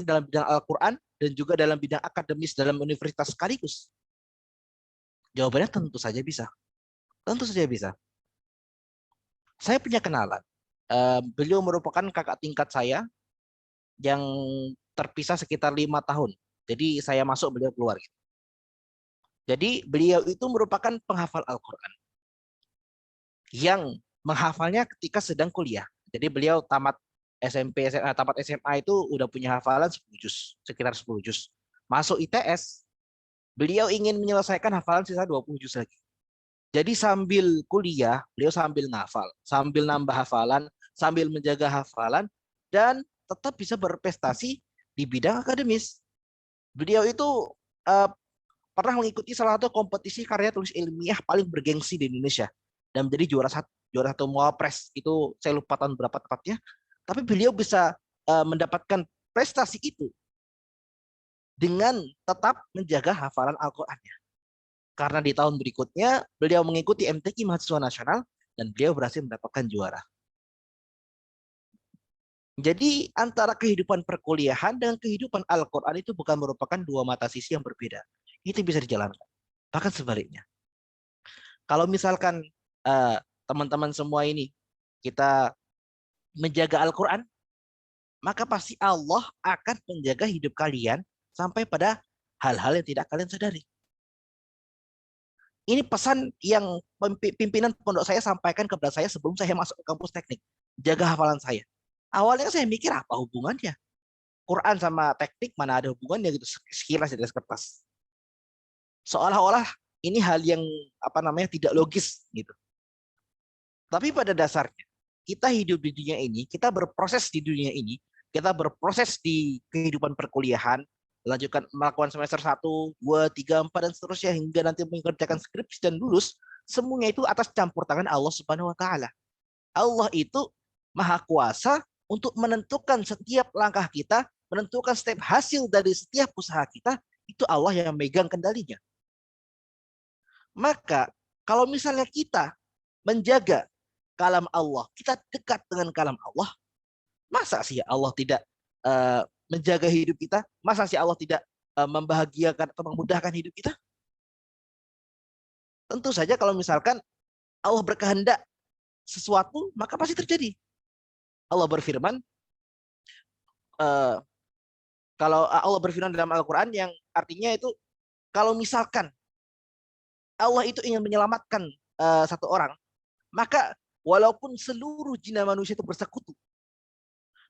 dalam bidang Al-Quran dan juga dalam bidang akademis dalam universitas sekaligus? Jawabannya tentu saja bisa. Tentu saja bisa. Saya punya kenalan. Beliau merupakan kakak tingkat saya yang terpisah sekitar 5 tahun. Jadi saya masuk, beliau keluar. Jadi beliau itu merupakan penghafal Al-Quran yang menghafalnya ketika sedang kuliah. Jadi beliau tamat SMP, tamat SMA itu udah punya hafalan 10 juz, sekitar 10 juz. Masuk ITS, beliau ingin menyelesaikan hafalan sisa 20 juz lagi. Jadi sambil kuliah, beliau sambil ngafal, sambil nambah hafalan, sambil menjaga hafalan, dan tetap bisa berprestasi di bidang akademis. Beliau itu pernah mengikuti salah satu kompetisi karya tulis ilmiah paling bergengsi di Indonesia dan menjadi juara satu Mawapres. Itu saya lupa tahun berapa tepatnya. Tapi beliau bisa mendapatkan prestasi itu dengan tetap menjaga hafalan Al-Qur'annya. Karena di tahun berikutnya beliau mengikuti MTQ Mahasiswa Nasional dan beliau berhasil mendapatkan juara. Jadi antara kehidupan perkuliahan dan kehidupan Al-Quran itu bukan merupakan dua mata sisi yang berbeda. Itu bisa dijalankan. Bahkan sebaliknya. Kalau misalkan teman-teman semua ini kita menjaga Al-Quran, maka pasti Allah akan menjaga hidup kalian sampai pada hal-hal yang tidak kalian sadari. Ini pesan yang pimpinan pondok saya sampaikan kepada saya sebelum saya masuk ke kampus teknik. Jaga hafalan saya. Awalnya saya mikir apa hubungannya? Quran sama teknik mana ada hubungannya gitu, sekilas di atas kertas. Seolah-olah ini hal yang tidak logis gitu. Tapi pada dasarnya kita hidup di dunia ini, kita berproses di dunia ini, kita berproses di kehidupan perkuliahan, lanjutkan melakukan semester 1, 2, 3, 4 dan seterusnya hingga nanti mengerjakan skripsi dan lulus, semuanya itu atas campur tangan Allah Subhanahu wa taala. Allah itu Maha Kuasa untuk menentukan setiap langkah kita, menentukan setiap hasil dari setiap usaha kita, itu Allah yang memegang kendalinya. Maka kalau misalnya kita menjaga kalam Allah, kita dekat dengan kalam Allah, masa sih Allah tidak menjaga hidup kita? Masa sih Allah tidak membahagiakan atau memudahkan hidup kita? Tentu saja kalau misalkan Allah berkehendak sesuatu, maka pasti terjadi. Allah berfirman, kalau Allah berfirman dalam Al-Quran yang artinya itu, kalau misalkan Allah itu ingin menyelamatkan satu orang, maka walaupun seluruh jin dan manusia itu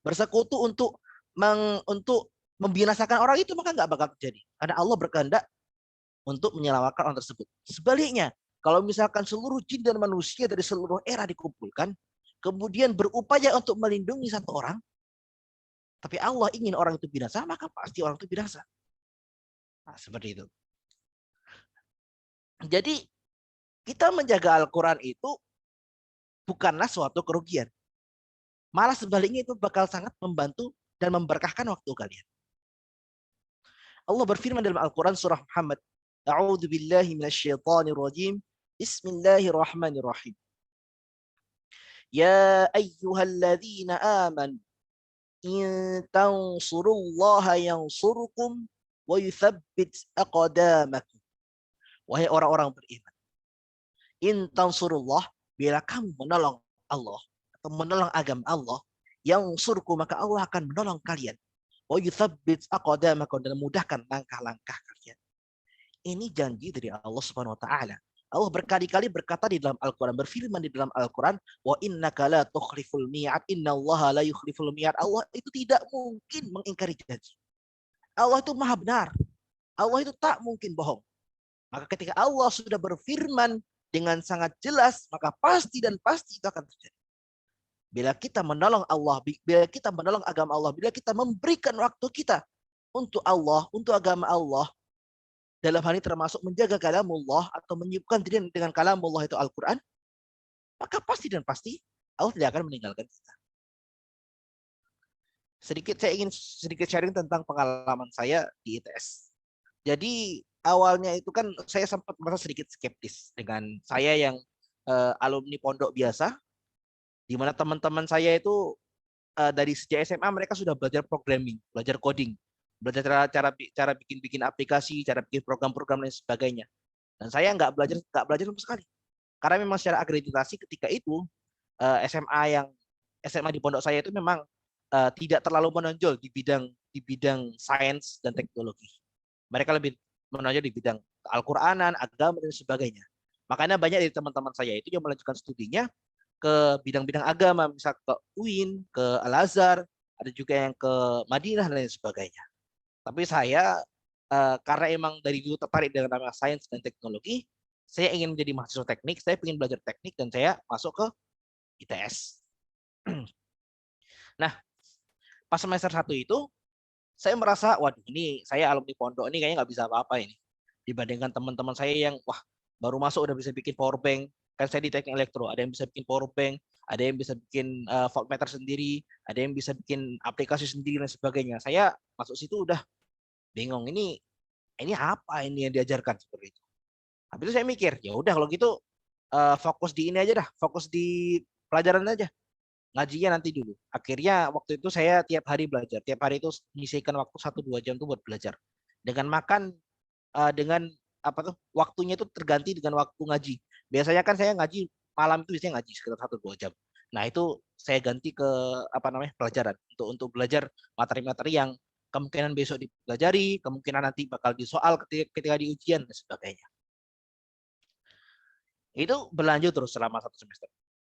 bersekutu untuk membinasakan orang itu, maka nggak bakal terjadi. Karena Allah berkehendak untuk menyelamatkan orang tersebut. Sebaliknya, kalau misalkan seluruh jin dan manusia dari seluruh era dikumpulkan, kemudian berupaya untuk melindungi satu orang, tapi Allah ingin orang itu binasa, maka pasti orang itu binasa. Nah, seperti itu. Jadi kita menjaga Al-Quran itu bukanlah suatu kerugian. Malah sebaliknya itu bakal sangat membantu dan memberkahkan waktu kalian. Allah berfirman dalam Al-Quran surah Muhammad. A'udzu billahi minasyaitonir rajim. Bismillahirrahmanirrahim. Ya ayyuhalladzina amanu in tansurullaha yansurkum wa yuthabbit aqdamakum. Wahai orang-orang beriman, in tansurullah, bila kamu menolong Allah atau menolong agama Allah, yang surku maka Allah akan menolong kalian. Wa yuthabbit aqdamakum, dan memudahkan langkah-langkah kalian. Ini janji dari Allah Subhanahu wa taala. Allah berkali-kali berkata di dalam Al-Quran, berfirman di dalam Al-Quran, wa innaka la tukhliful mi'ad, innallaha la yukhliful mi'ad. Allah itu tidak mungkin mengingkari janji. Allah itu maha benar. Allah itu tak mungkin bohong. Maka ketika Allah sudah berfirman dengan sangat jelas, maka pasti dan pasti itu akan terjadi. Bila kita menolong Allah, bila kita menolong agama Allah, bila kita memberikan waktu kita untuk Allah, untuk agama Allah, dalam hal ini termasuk menjaga kalamullah atau menyibukkan diri dengan kalamullah itu Al-Quran, maka pasti dan pasti Allah tidak akan meninggalkan kita. Saya ingin sedikit sharing tentang pengalaman saya di ITS. Jadi awalnya itu kan saya sempat merasa sedikit skeptis dengan saya yang alumni pondok biasa, di mana teman-teman saya itu dari sejak SMA mereka sudah belajar programming, belajar coding, belajar cara bikin aplikasi, cara bikin program-program dan sebagainya. Dan saya nggak belajar sama sekali. Karena memang secara akreditasi ketika itu SMA di pondok saya itu memang tidak terlalu menonjol di bidang sains dan teknologi. Mereka lebih menonjol di bidang Al-Quranan, agama dan sebagainya. Makanya banyak dari teman-teman saya itu yang melanjutkan studinya ke bidang-bidang agama, misal ke UIN, ke Al-Azhar, ada juga yang ke Madinah dan lain sebagainya. Tapi saya karena emang dari dulu tertarik dengan namanya sains dan teknologi, saya ingin menjadi mahasiswa teknik, saya ingin belajar teknik dan saya masuk ke ITS. Nah, pas semester 1 itu saya merasa, waduh ini saya alumni pondok ini kayaknya nggak bisa apa-apa ini. Dibandingkan teman-teman saya yang wah baru masuk udah bisa bikin power bank, kan saya di teknik elektro, ada yang bisa bikin power bank, ada yang bisa bikin voltmeter sendiri, ada yang bisa bikin aplikasi sendiri dan sebagainya. Saya masuk situ udah bingung, ini apa ini yang diajarkan seperti itu. Habis itu saya mikir, ya udah kalau gitu fokus di ini aja dah, fokus di pelajaran aja. Ngajinya nanti dulu. Akhirnya waktu itu saya tiap hari belajar, tiap hari itu menyisihkan waktu 1-2 jam tuh buat belajar. Dengan makan dengan waktunya itu terganti dengan waktu ngaji. Biasanya kan saya ngaji malam itu biasanya ngaji sekitar 1-2 jam. Nah, itu saya ganti ke pelajaran untuk belajar materi-materi yang kemungkinan besok dipelajari, kemungkinan nanti bakal disoal ketika di ujian dan sebagainya. Itu berlanjut terus selama 1 semester.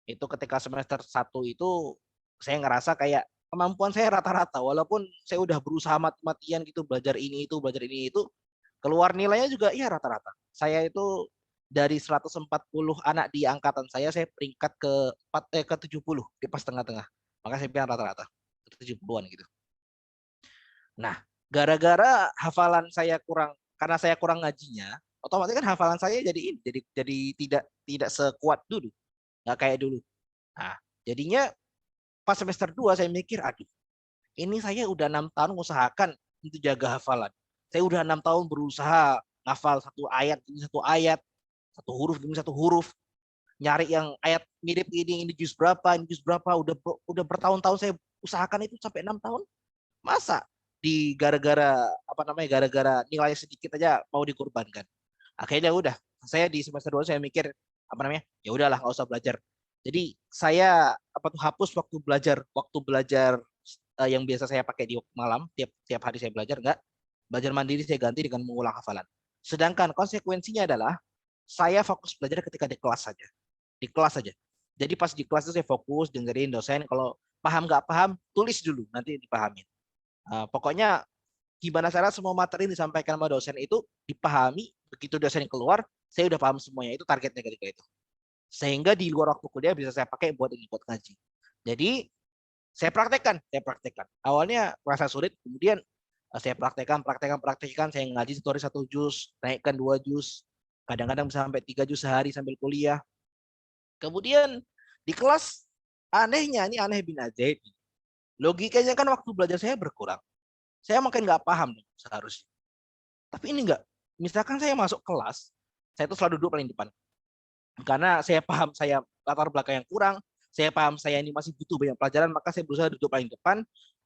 Itu ketika semester 1 itu saya ngerasa kayak kemampuan saya rata-rata, walaupun saya udah berusaha mati-matian gitu belajar ini itu, keluar nilainya juga ya rata-rata. Saya itu dari 140 anak di angkatan saya peringkat ke 70 di pas tengah-tengah. Maka saya bilang rata-rata 70-an gitu. Nah, gara-gara hafalan saya kurang, karena saya kurang ngajinya, otomatis kan hafalan saya jadi tidak sekuat dulu. Nggak kayak dulu. Nah, jadinya pas semester 2 saya mikir, aduh, ini saya udah 6 tahun mengusahakan untuk jaga hafalan. Saya udah 6 tahun berusaha ngafal satu ayat demi satu ayat, satu huruf demi satu huruf, nyari yang ayat mirip ini juz berapa, udah bertahun-tahun saya usahakan itu sampai 6 tahun. Masa gara-gara nilai sedikit aja mau dikorbankan. Akhirnya udah, saya di semester 2 saya mikir ya udahlah nggak usah belajar. Jadi saya hapus waktu belajar yang biasa saya pakai di malam, tiap hari saya belajar mandiri saya ganti dengan mengulang hafalan. Sedangkan konsekuensinya adalah saya fokus belajar ketika di kelas saja. Di kelas saja. Jadi pas di kelas itu saya fokus dengerin dosen, kalau paham nggak paham tulis dulu nanti dipahamin. Pokoknya gimana cara semua materi yang disampaikan sama dosen itu dipahami, begitu dosen keluar saya udah paham semuanya, itu targetnya ketika itu. Sehingga di luar waktu kuliah bisa saya pakai buat ngaji. Jadi saya praktekkan. Awalnya merasa sulit, kemudian saya praktekkan, saya ngaji satu hari 1 juz, naikkan 2 juz, Kadang-kadang bisa sampai 3 juz sehari sambil kuliah. Kemudian di kelas, anehnya, ini aneh bin ajaib. Logikanya kan waktu belajar saya berkurang. Saya makin nggak paham seharusnya. Tapi ini enggak. Misalkan saya masuk kelas, saya itu selalu duduk paling depan. Karena saya paham saya latar belakang yang kurang, saya paham saya ini masih butuh banyak pelajaran, maka saya berusaha duduk paling depan.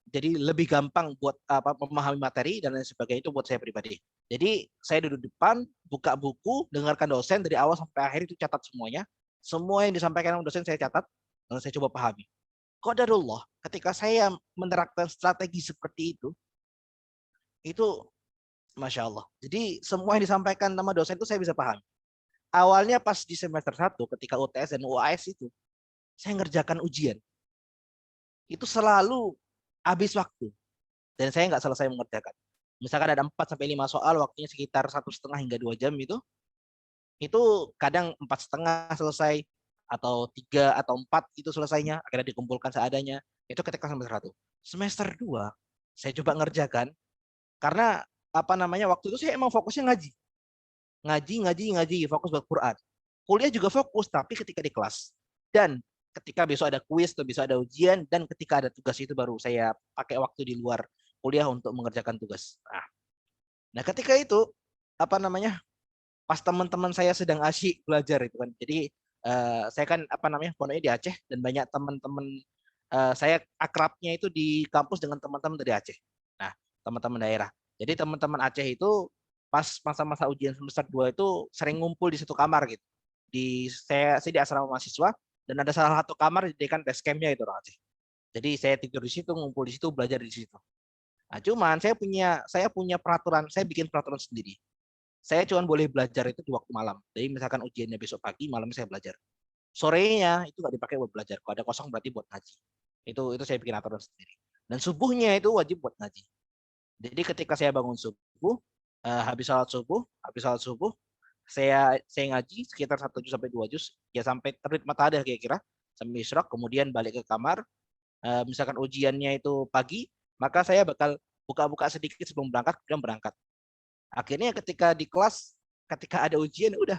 Jadi lebih gampang buat memahami materi dan lain sebagainya, itu buat saya pribadi. Jadi saya duduk depan, buka buku, dengarkan dosen dari awal sampai akhir, itu catat semuanya. Semua yang disampaikan oleh dosen saya catat, dan saya coba pahami. Qadarullah, ketika saya menerapkan strategi seperti itu Masya Allah. Jadi semua yang disampaikan sama dosen itu saya bisa paham. Awalnya pas di semester 1 ketika UTS dan UAS itu, saya ngerjakan ujian. Itu selalu habis waktu. Dan saya nggak selesai mengerjakan. Misalkan ada 4-5 soal, waktunya sekitar 1,5 hingga 2 jam itu kadang 4,5 selesai, atau 3 atau 4 itu selesainya, akhirnya dikumpulkan seadanya. Itu ketika semester 1. Semester 2, saya coba ngerjakan, karena waktu itu saya emang fokusnya ngaji, fokus buat Quran. Kuliah juga fokus, tapi ketika di kelas. Dan ketika besok ada kuis atau besok ada ujian, dan ketika ada tugas itu baru saya pakai waktu di luar kuliah untuk mengerjakan tugas. Nah ketika itu, pas teman-teman saya sedang asyik belajar itu kan. Jadi saya kan pondoknya di Aceh, dan banyak teman-teman saya akrabnya itu di kampus dengan teman-teman dari Aceh. Nah, teman-teman daerah. Jadi teman-teman Aceh itu pas masa-masa ujian semester 2 itu sering ngumpul di satu kamar gitu. Saya di asrama mahasiswa, dan ada salah satu kamar dijadikan base camp-nya itu orang Aceh. Jadi saya tidur di situ, ngumpul di situ, belajar di situ. Nah, cuman saya punya peraturan, saya bikin peraturan sendiri. Saya cuma boleh belajar itu di waktu malam. Jadi misalkan ujiannya besok pagi, malam saya belajar. Sorenya itu nggak dipakai buat belajar. Kalau ada kosong berarti buat ngaji. Itu saya bikin aturan sendiri. Dan subuhnya itu wajib buat ngaji. Jadi ketika saya bangun subuh, habis salat subuh, saya ngaji sekitar 1 juz sampai 2 juz, ya sampai terbit matahari kira-kira, sampai isyraq, kemudian balik ke kamar. Misalkan ujiannya itu pagi, maka saya bakal buka-buka sedikit sebelum berangkat, kemudian berangkat. Akhirnya ketika di kelas, ketika ada ujian, udah.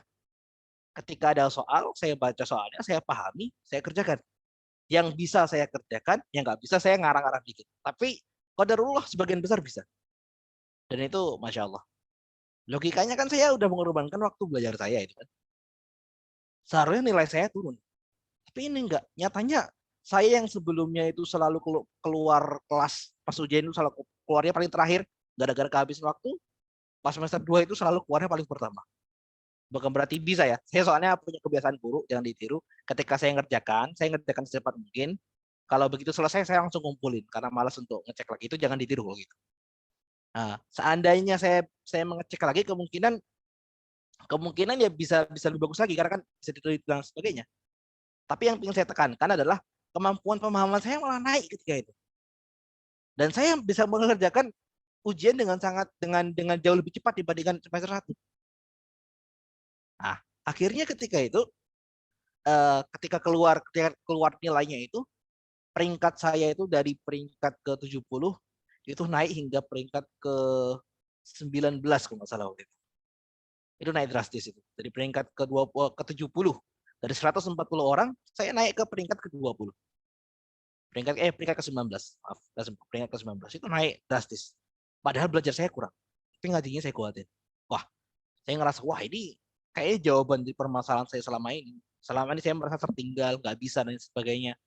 Ketika ada soal, saya baca soalnya, saya pahami, saya kerjakan. Yang bisa saya kerjakan, yang nggak bisa saya ngarang-ngarang dikit. Tapi qadarullah sebagian besar bisa. Dan itu Masya Allah. Logikanya kan saya udah mengorbankan waktu belajar saya itu kan. Seharusnya nilai saya turun. Tapi ini enggak. Nyatanya saya yang sebelumnya itu selalu keluar kelas pas ujian itu selalu keluarnya paling terakhir, gara-gara kehabisan waktu. Pas semester 2 itu selalu keluarnya paling pertama. Bukan berarti bisa ya. Saya soalnya punya kebiasaan buruk, jangan ditiru. Ketika saya ngerjakan secepat mungkin. Kalau begitu selesai, saya langsung kumpulin. Karena malas untuk ngecek lagi. Itu jangan ditiru kalau gitu. Nah, seandainya saya mengecek lagi, kemungkinan ya bisa lebih bagus lagi. Karena kan bisa ditiru dan sebagainya. Tapi yang ingin saya tekankan adalah kemampuan pemahaman saya malah naik ketika itu. Dan saya bisa mengerjakan ujian dengan jauh lebih cepat dibandingkan semester 1. Nah, akhirnya ketika itu, ketika keluar nilainya itu, peringkat saya itu dari peringkat ke-70 itu naik hingga peringkat ke-19 kalau nggak salah waktu itu. Itu naik drastis itu. Dari peringkat ke-70 dari 140 orang, saya naik ke peringkat ke-20. Peringkat ke-19. Maaf, peringkat ke-19 itu naik drastis. Padahal belajar saya kurang. Tapi ngajinya saya kuatin. Wah, saya ngerasa ini kayaknya jawaban di permasalahan saya selama ini. Selama ini saya merasa tertinggal, nggak bisa dan sebagainya.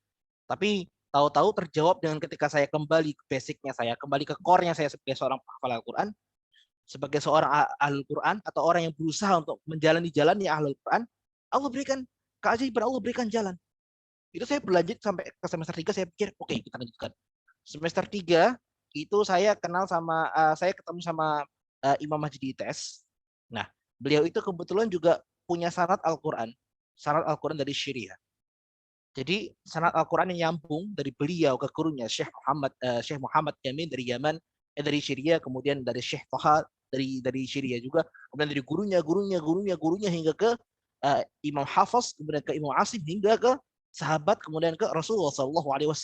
Tapi tahu-tahu terjawab dengan ketika saya kembali ke basicnya saya, kembali ke core-nya saya sebagai seorang hafal Al-Quran, sebagai seorang ahlul Quran atau orang yang berusaha untuk menjalani jalannya ahlul Quran, Allah berikan keajaiban, Allah berikan jalan. Itu saya berlanjut sampai ke semester 3, saya pikir oke, kita lanjutkan. Semester 3 itu saya ketemu sama Imam Masjid ITS. Nah, beliau itu kebetulan juga punya sanad Al-Quran dari Syria. Jadi sanad Al-Quran yang nyambung dari beliau ke gurunya Syekh Muhammad Yamin dari Yaman, dari Syria, kemudian dari Syekh Toha dari Syria juga, kemudian dari gurunya hingga ke Imam Hafiz, kemudian ke Imam Asim, hingga ke sahabat, kemudian ke Rasulullah SAW.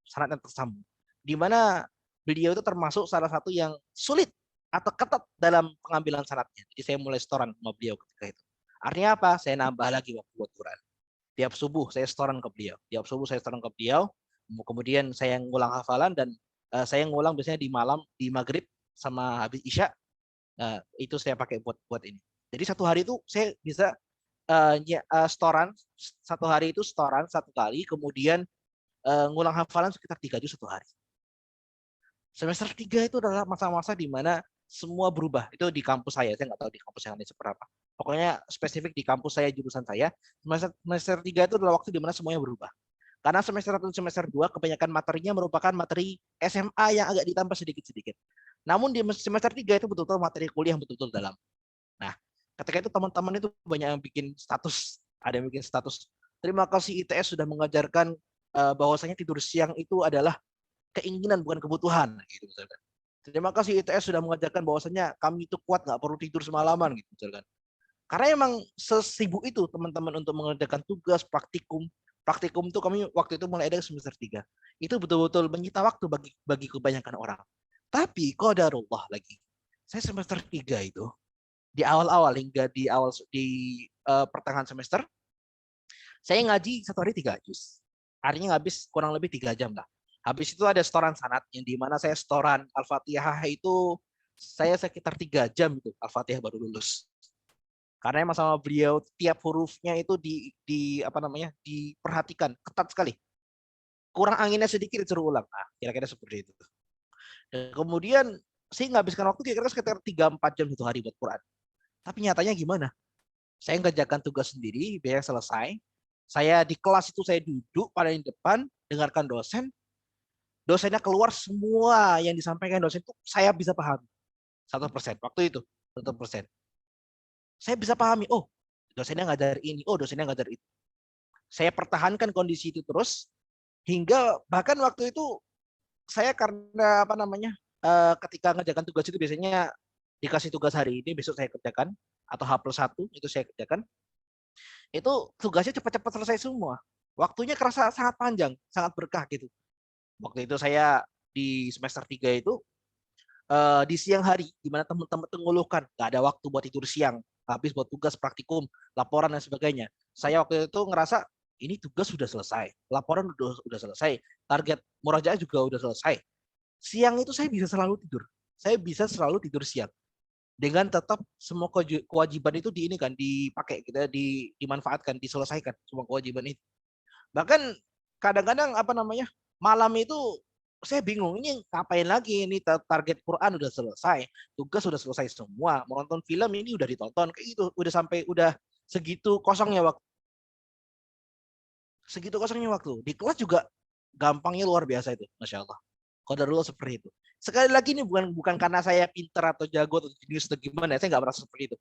Sanad yang tersambung. Di mana beliau itu termasuk salah satu yang sulit atau ketat dalam pengambilan sanadnya. Jadi saya mulai setoran sama beliau ketika itu. Artinya apa? Saya nambah lagi waktu buat Quran. Tiap subuh saya setoran ke beliau. Tiap subuh saya setoran ke beliau. Kemudian saya ngulang hafalan dan saya ngulang biasanya di malam, di maghrib sama habis isya. Itu saya pakai buat ini. Jadi satu hari itu saya bisa setoran, satu hari itu setoran satu kali, kemudian ngulang hafalan sekitar 3 juz satu hari. Semester 3 itu adalah masa-masa di mana semua berubah. Itu di kampus saya nggak tahu di kampus yang lain seperti apa. Pokoknya spesifik di kampus saya, jurusan saya, semester 3 itu adalah waktu di mana semuanya berubah. Karena semester 1 dan semester 2 kebanyakan materinya merupakan materi SMA yang agak ditambah sedikit-sedikit. Namun di semester 3 itu betul-betul materi kuliah yang betul-betul dalam. Nah, ketika itu teman-teman itu banyak yang bikin status, ada yang bikin status, terima kasih ITS sudah mengajarkan bahwasanya tidur siang itu adalah keinginan bukan kebutuhan gitu misalkan. Terima kasih ITS sudah mengajarkan bahwasanya kami itu kuat nggak perlu tidur semalaman gitu misalkan. Karena emang sesibuk itu teman-teman untuk mengerjakan tugas praktikum. Praktikum itu kami waktu itu mulai ada semester 3. Itu betul-betul menyita waktu bagi kebanyakan orang. Tapi qadarullah lagi. Saya semester 3 itu di awal-awal hingga di pertengahan semester saya ngaji satu hari 3 juz. Artinya habis kurang lebih 3 jam lah. Habis itu ada setoran sanad yang di mana saya setoran Al-Fatihah itu saya sekitar 3 jam itu Al-Fatihah baru lulus. Karena emang sama beliau tiap hurufnya itu diperhatikan ketat sekali. Kurang anginnya sedikit disuruh ulang. Kira-kira seperti itu. Dan kemudian saya menghabiskan waktu kira-kira sekitar 3-4 jam satu hari buat Quran. Tapi nyatanya gimana? Saya ngerjakan tugas sendiri, biar selesai. Saya di kelas itu saya duduk paling depan, dengarkan dosen. Dosennya keluar, semua yang disampaikan dosen itu saya bisa pahami. 100% waktu itu, 100%. Saya bisa pahami, oh dosennya ngajar ini, oh dosennya ngajar itu. Saya pertahankan kondisi itu terus, hingga bahkan waktu itu saya karena ketika ngerjakan tugas itu biasanya dikasih tugas hari ini, besok saya kerjakan, atau H+1 itu saya kerjakan. Itu tugasnya cepat-cepat selesai semua. Waktunya kerasa sangat panjang, sangat berkah gitu. Waktu itu saya di semester 3 itu di siang hari, di mana teman-teman mengeluhkan nggak ada waktu buat tidur siang, habis buat tugas praktikum, laporan dan sebagainya. Saya waktu itu ngerasa ini tugas sudah selesai, laporan sudah selesai, target murajaah juga sudah selesai. Siang itu saya bisa selalu tidur. Saya bisa selalu tidur siang. Dengan tetap semua kewajiban itu dipakai, kita dimanfaatkan, diselesaikan semua kewajiban itu. Bahkan kadang-kadang malam itu saya bingung, ini ngapain lagi, ini target Quran udah selesai, tugas sudah selesai semua, mau nonton film ini udah ditonton, kayak gitu, udah segitu kosongnya waktu. Di kelas juga gampangnya luar biasa itu, Masya Allah. Qadarullah seperti itu. Sekali lagi ini bukan karena saya pintar atau jago atau jenius atau gimana, saya nggak merasa seperti itu.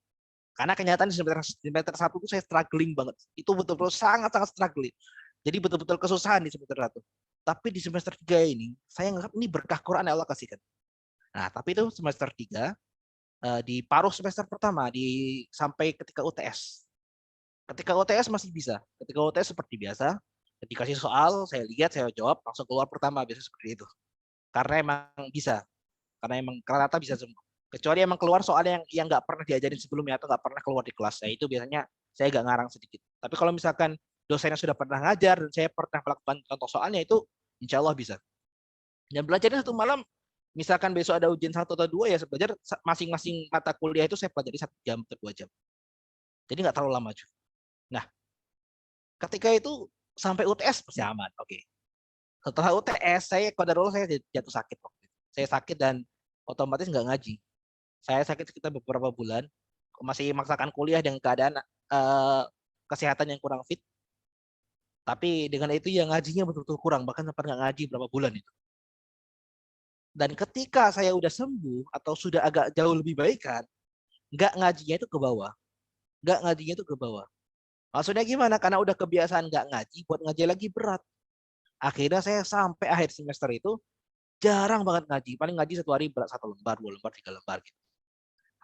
Karena kenyataan di semester 1 itu saya struggling banget. Itu betul-betul sangat-sangat struggling. Jadi betul-betul kesusahan di semester 1. Tapi di semester 3 ini, saya nganggap ini berkah Quran yang Allah kasihkan. Nah, tapi itu semester 3, di paruh semester pertama, sampai ketika UTS. Ketika UTS masih bisa. Ketika UTS seperti biasa, dikasih soal, saya lihat, saya jawab, langsung keluar pertama, biasanya seperti itu. Karena emang bisa. Karena emang rata-rata bisa semua. Kecuali emang keluar soal yang nggak pernah diajarin sebelumnya atau nggak pernah keluar di kelas. Nah, itu biasanya saya agak ngarang sedikit. Tapi kalau misalkan dosennya sudah pernah ngajar dan saya pernah melakukan contoh soalnya, itu insya Allah bisa. Dan belajarnya satu malam, misalkan besok ada ujian 1 atau 2, ya saya belajar masing-masing mata kuliah itu saya pelajari 1 jam atau 2 jam. Jadi nggak terlalu lama juga. Nah, ketika itu sampai UTS masih aman. Oke. Setelah UTS, saya jatuh sakit waktu itu. Saya sakit dan otomatis nggak ngaji. Saya sakit sekitar beberapa bulan, masih memaksakan kuliah dengan keadaan kesehatan yang kurang fit. Tapi dengan itu ya ngajinya betul-betul kurang, bahkan sampai nggak ngaji berapa bulan itu. Dan ketika saya udah sembuh atau sudah agak jauh lebih baikan, nggak ngajinya itu ke bawah. Maksudnya gimana? Karena udah kebiasaan nggak ngaji, buat ngaji lagi berat. Akhirnya saya sampai akhir semester itu jarang banget ngaji. Paling ngaji 1 hari 1 lembar, 2 lembar, 3 lembar gitu.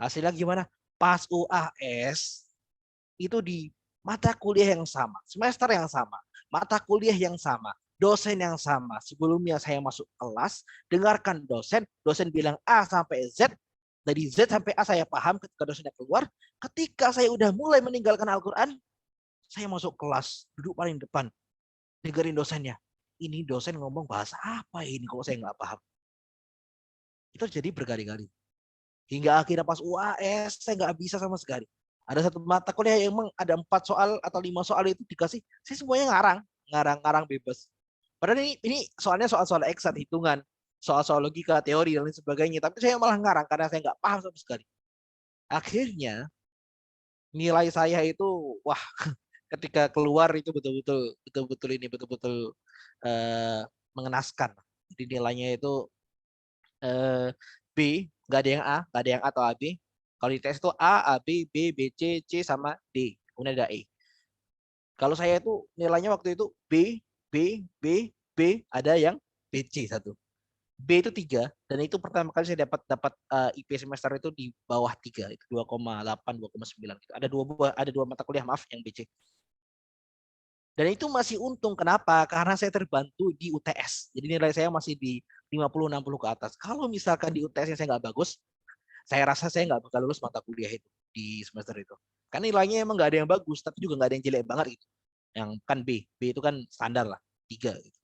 Hasilnya gimana? Pas UAS itu di mata kuliah yang sama, semester yang sama, mata kuliah yang sama, dosen yang sama. Sebelumnya saya masuk kelas, dengarkan dosen bilang A sampai Z, Dari Z sampai A saya paham ketika dosennya keluar. Ketika saya udah mulai meninggalkan Al-Quran, saya masuk kelas, duduk paling depan, dengerin dosennya. Ini dosen ngomong bahasa apa ini kalau saya nggak paham. Itu jadi berkali-kali. Hingga akhirnya pas UAS, saya nggak bisa sama sekali. Ada satu mata kuliah yang emang ada 4 soal atau 5 soal itu dikasih, saya semuanya ngarang bebas. Padahal ini soalnya soal-soal eksat, hitungan, soal-soal logika, teori, dan lain sebagainya. Tapi saya malah ngarang karena saya nggak paham sama sekali. Akhirnya, nilai saya itu, wah, ketika keluar itu betul-betul mengenaskan. Jadi nilainya itu B, nggak ada yang A, nggak ada yang A atau AB. Kalau di tes itu A, B, B, C, C sama D. Kemudian ada E. Kalau saya itu nilainya waktu itu B, ada yang BC 1. B itu 3, dan itu pertama kali saya dapat IP semester itu di bawah 3, itu 2,8, 2,9. Ada dua mata kuliah, maaf, yang BC. Dan itu masih untung. Kenapa? Karena saya terbantu di UTS. Jadi nilai saya masih di 50-60 ke atas. Kalau misalkan di UTS yang saya nggak bagus, saya rasa saya nggak bakal lulus mata kuliah itu di semester itu. Karena nilainya emang nggak ada yang bagus, tapi juga nggak ada yang jelek banget gitu. Yang kan B itu kan standar lah, 3 gitu.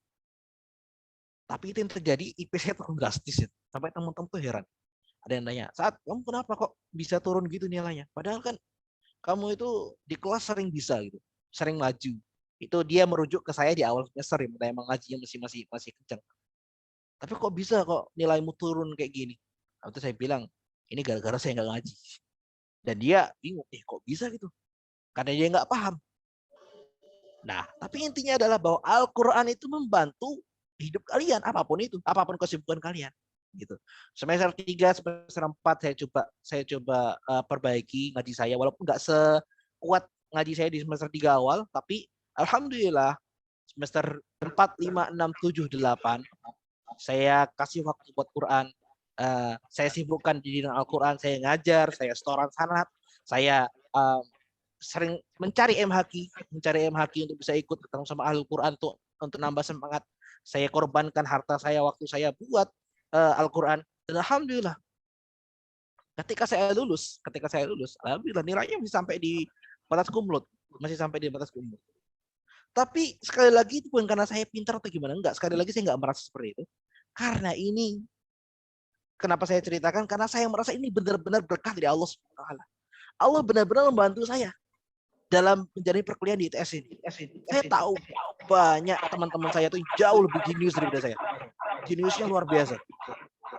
Tapi itu yang terjadi, IP saya turun drastis ya. Sampai teman-teman tuh heran. Ada yang nanya, "Saat kamu kenapa kok bisa turun gitu nilainya? Padahal kan kamu itu di kelas sering bisa gitu, sering maju." Itu dia merujuk ke saya di awal semester, ya, emang ngajinya masih kencang. Tapi kok bisa kok nilaimu turun kayak gini? Waktu saya bilang, ini gara-gara saya nggak ngaji. Dan dia bingung, kok bisa gitu? Karena dia nggak paham. Nah, tapi intinya adalah bahwa Al-Quran itu membantu hidup kalian, apapun itu, apapun kesibukan kalian. Gitu. Semester 3, semester 4 saya coba perbaiki ngaji saya, walaupun nggak sekuat ngaji saya di semester 3 awal, tapi alhamdulillah semester 4, 5, 6, 7, 8 saya kasih waktu buat Quran. Saya sibukkan di bidang Al-Quran, saya ngajar, saya setoran sanad, saya sering mencari MHQ untuk bisa ikut ketemu sama Ahlul Quran untuk nambah semangat. Saya korbankan harta saya, waktu saya buat Al-Quran. Dan alhamdulillah, ketika saya lulus, alhamdulillah nilainya masih sampai di batas kumlot, Tapi sekali lagi itu bukan karena saya pintar atau gimana, enggak. Sekali lagi saya enggak merasa seperti itu. Karena ini, kenapa saya ceritakan? Karena saya merasa ini benar-benar berkah dari Allah SWT. Allah benar-benar membantu saya dalam menjalani perkuliahan di ITS ini. Saya tahu banyak teman-teman saya itu jauh lebih jenius daripada saya. Jeniusnya luar biasa.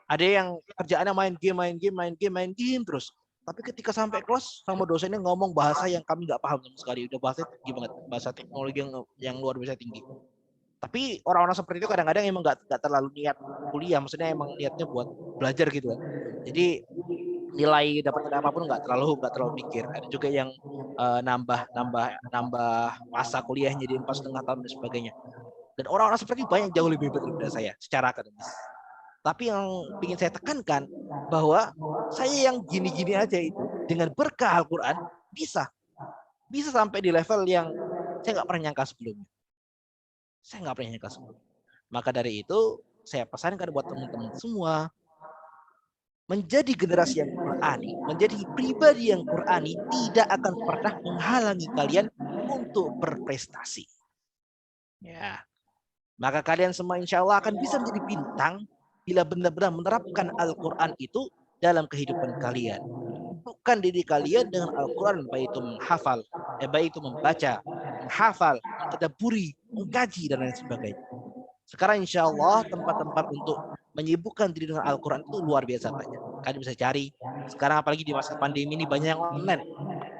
Ada yang kerjaannya main game terus. Tapi ketika sampai kelas sama dosennya ngomong bahasa yang kami nggak paham sama sekali. Udah bahasa tinggi banget, bahasa teknologi yang luar biasa tinggi. Tapi orang-orang seperti itu kadang-kadang emang nggak terlalu niat kuliah, maksudnya emang niatnya buat belajar gitu kan. Jadi nilai dapat apapun nggak terlalu mikir. Ada juga yang nambah masa kuliahnya di 4,5 tahun dan sebagainya. Dan orang-orang seperti itu banyak jauh lebih betul daripada saya secara akademis. Tapi yang ingin saya tekankan bahwa saya yang gini-gini aja itu dengan berkah Al-Quran bisa sampai di level yang saya nggak pernah nyangka sebelumnya. Maka dari itu saya pesankan buat teman-teman semua, menjadi generasi yang Qurani, menjadi pribadi yang Qurani tidak akan pernah menghalangi kalian untuk berprestasi. Ya, maka kalian semua insya Allah akan bisa menjadi bintang bila benar-benar menerapkan Al-Quran itu dalam kehidupan kalian. Bukan diri kalian dengan Al-Quran, baik itu menghafal, baik itu membaca, menghafal, mentadaburi, mengkaji, dan lain sebagainya. Sekarang insya Allah tempat-tempat untuk menyibukkan diri dengan Al-Quran itu luar biasa banyak. Kalian bisa cari. Sekarang apalagi di masa pandemi ini banyak yang online.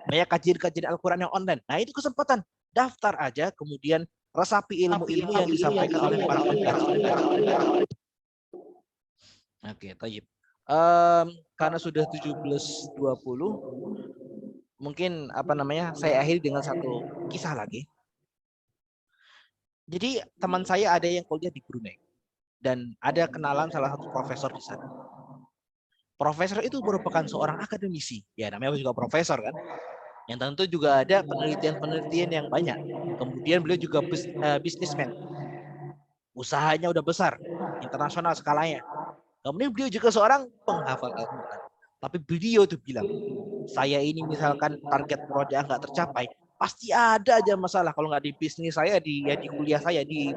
Banyak kajian-kajian Al-Quran yang online. Nah itu kesempatan. Daftar aja, kemudian resapi ilmu-ilmu yang disampaikan oleh para pembicara. Oke, tayyib. Karena sudah 17.20, mungkin saya akhiri dengan satu kisah lagi. Jadi teman saya ada yang kuliah di Brunei dan ada kenalan salah satu profesor di sana. Profesor itu merupakan seorang akademisi, ya namanya juga profesor kan. Yang tentu juga ada penelitian-penelitian yang banyak. Kemudian beliau juga bisnismen. Usahanya udah besar, internasional skalanya. Kemudian beliau juga seorang penghafal Al-Quran. Tapi beliau tuh bilang, saya ini misalkan target murojaah nggak tercapai, pasti ada aja masalah. Kalau nggak di bisnis saya, di kuliah saya, di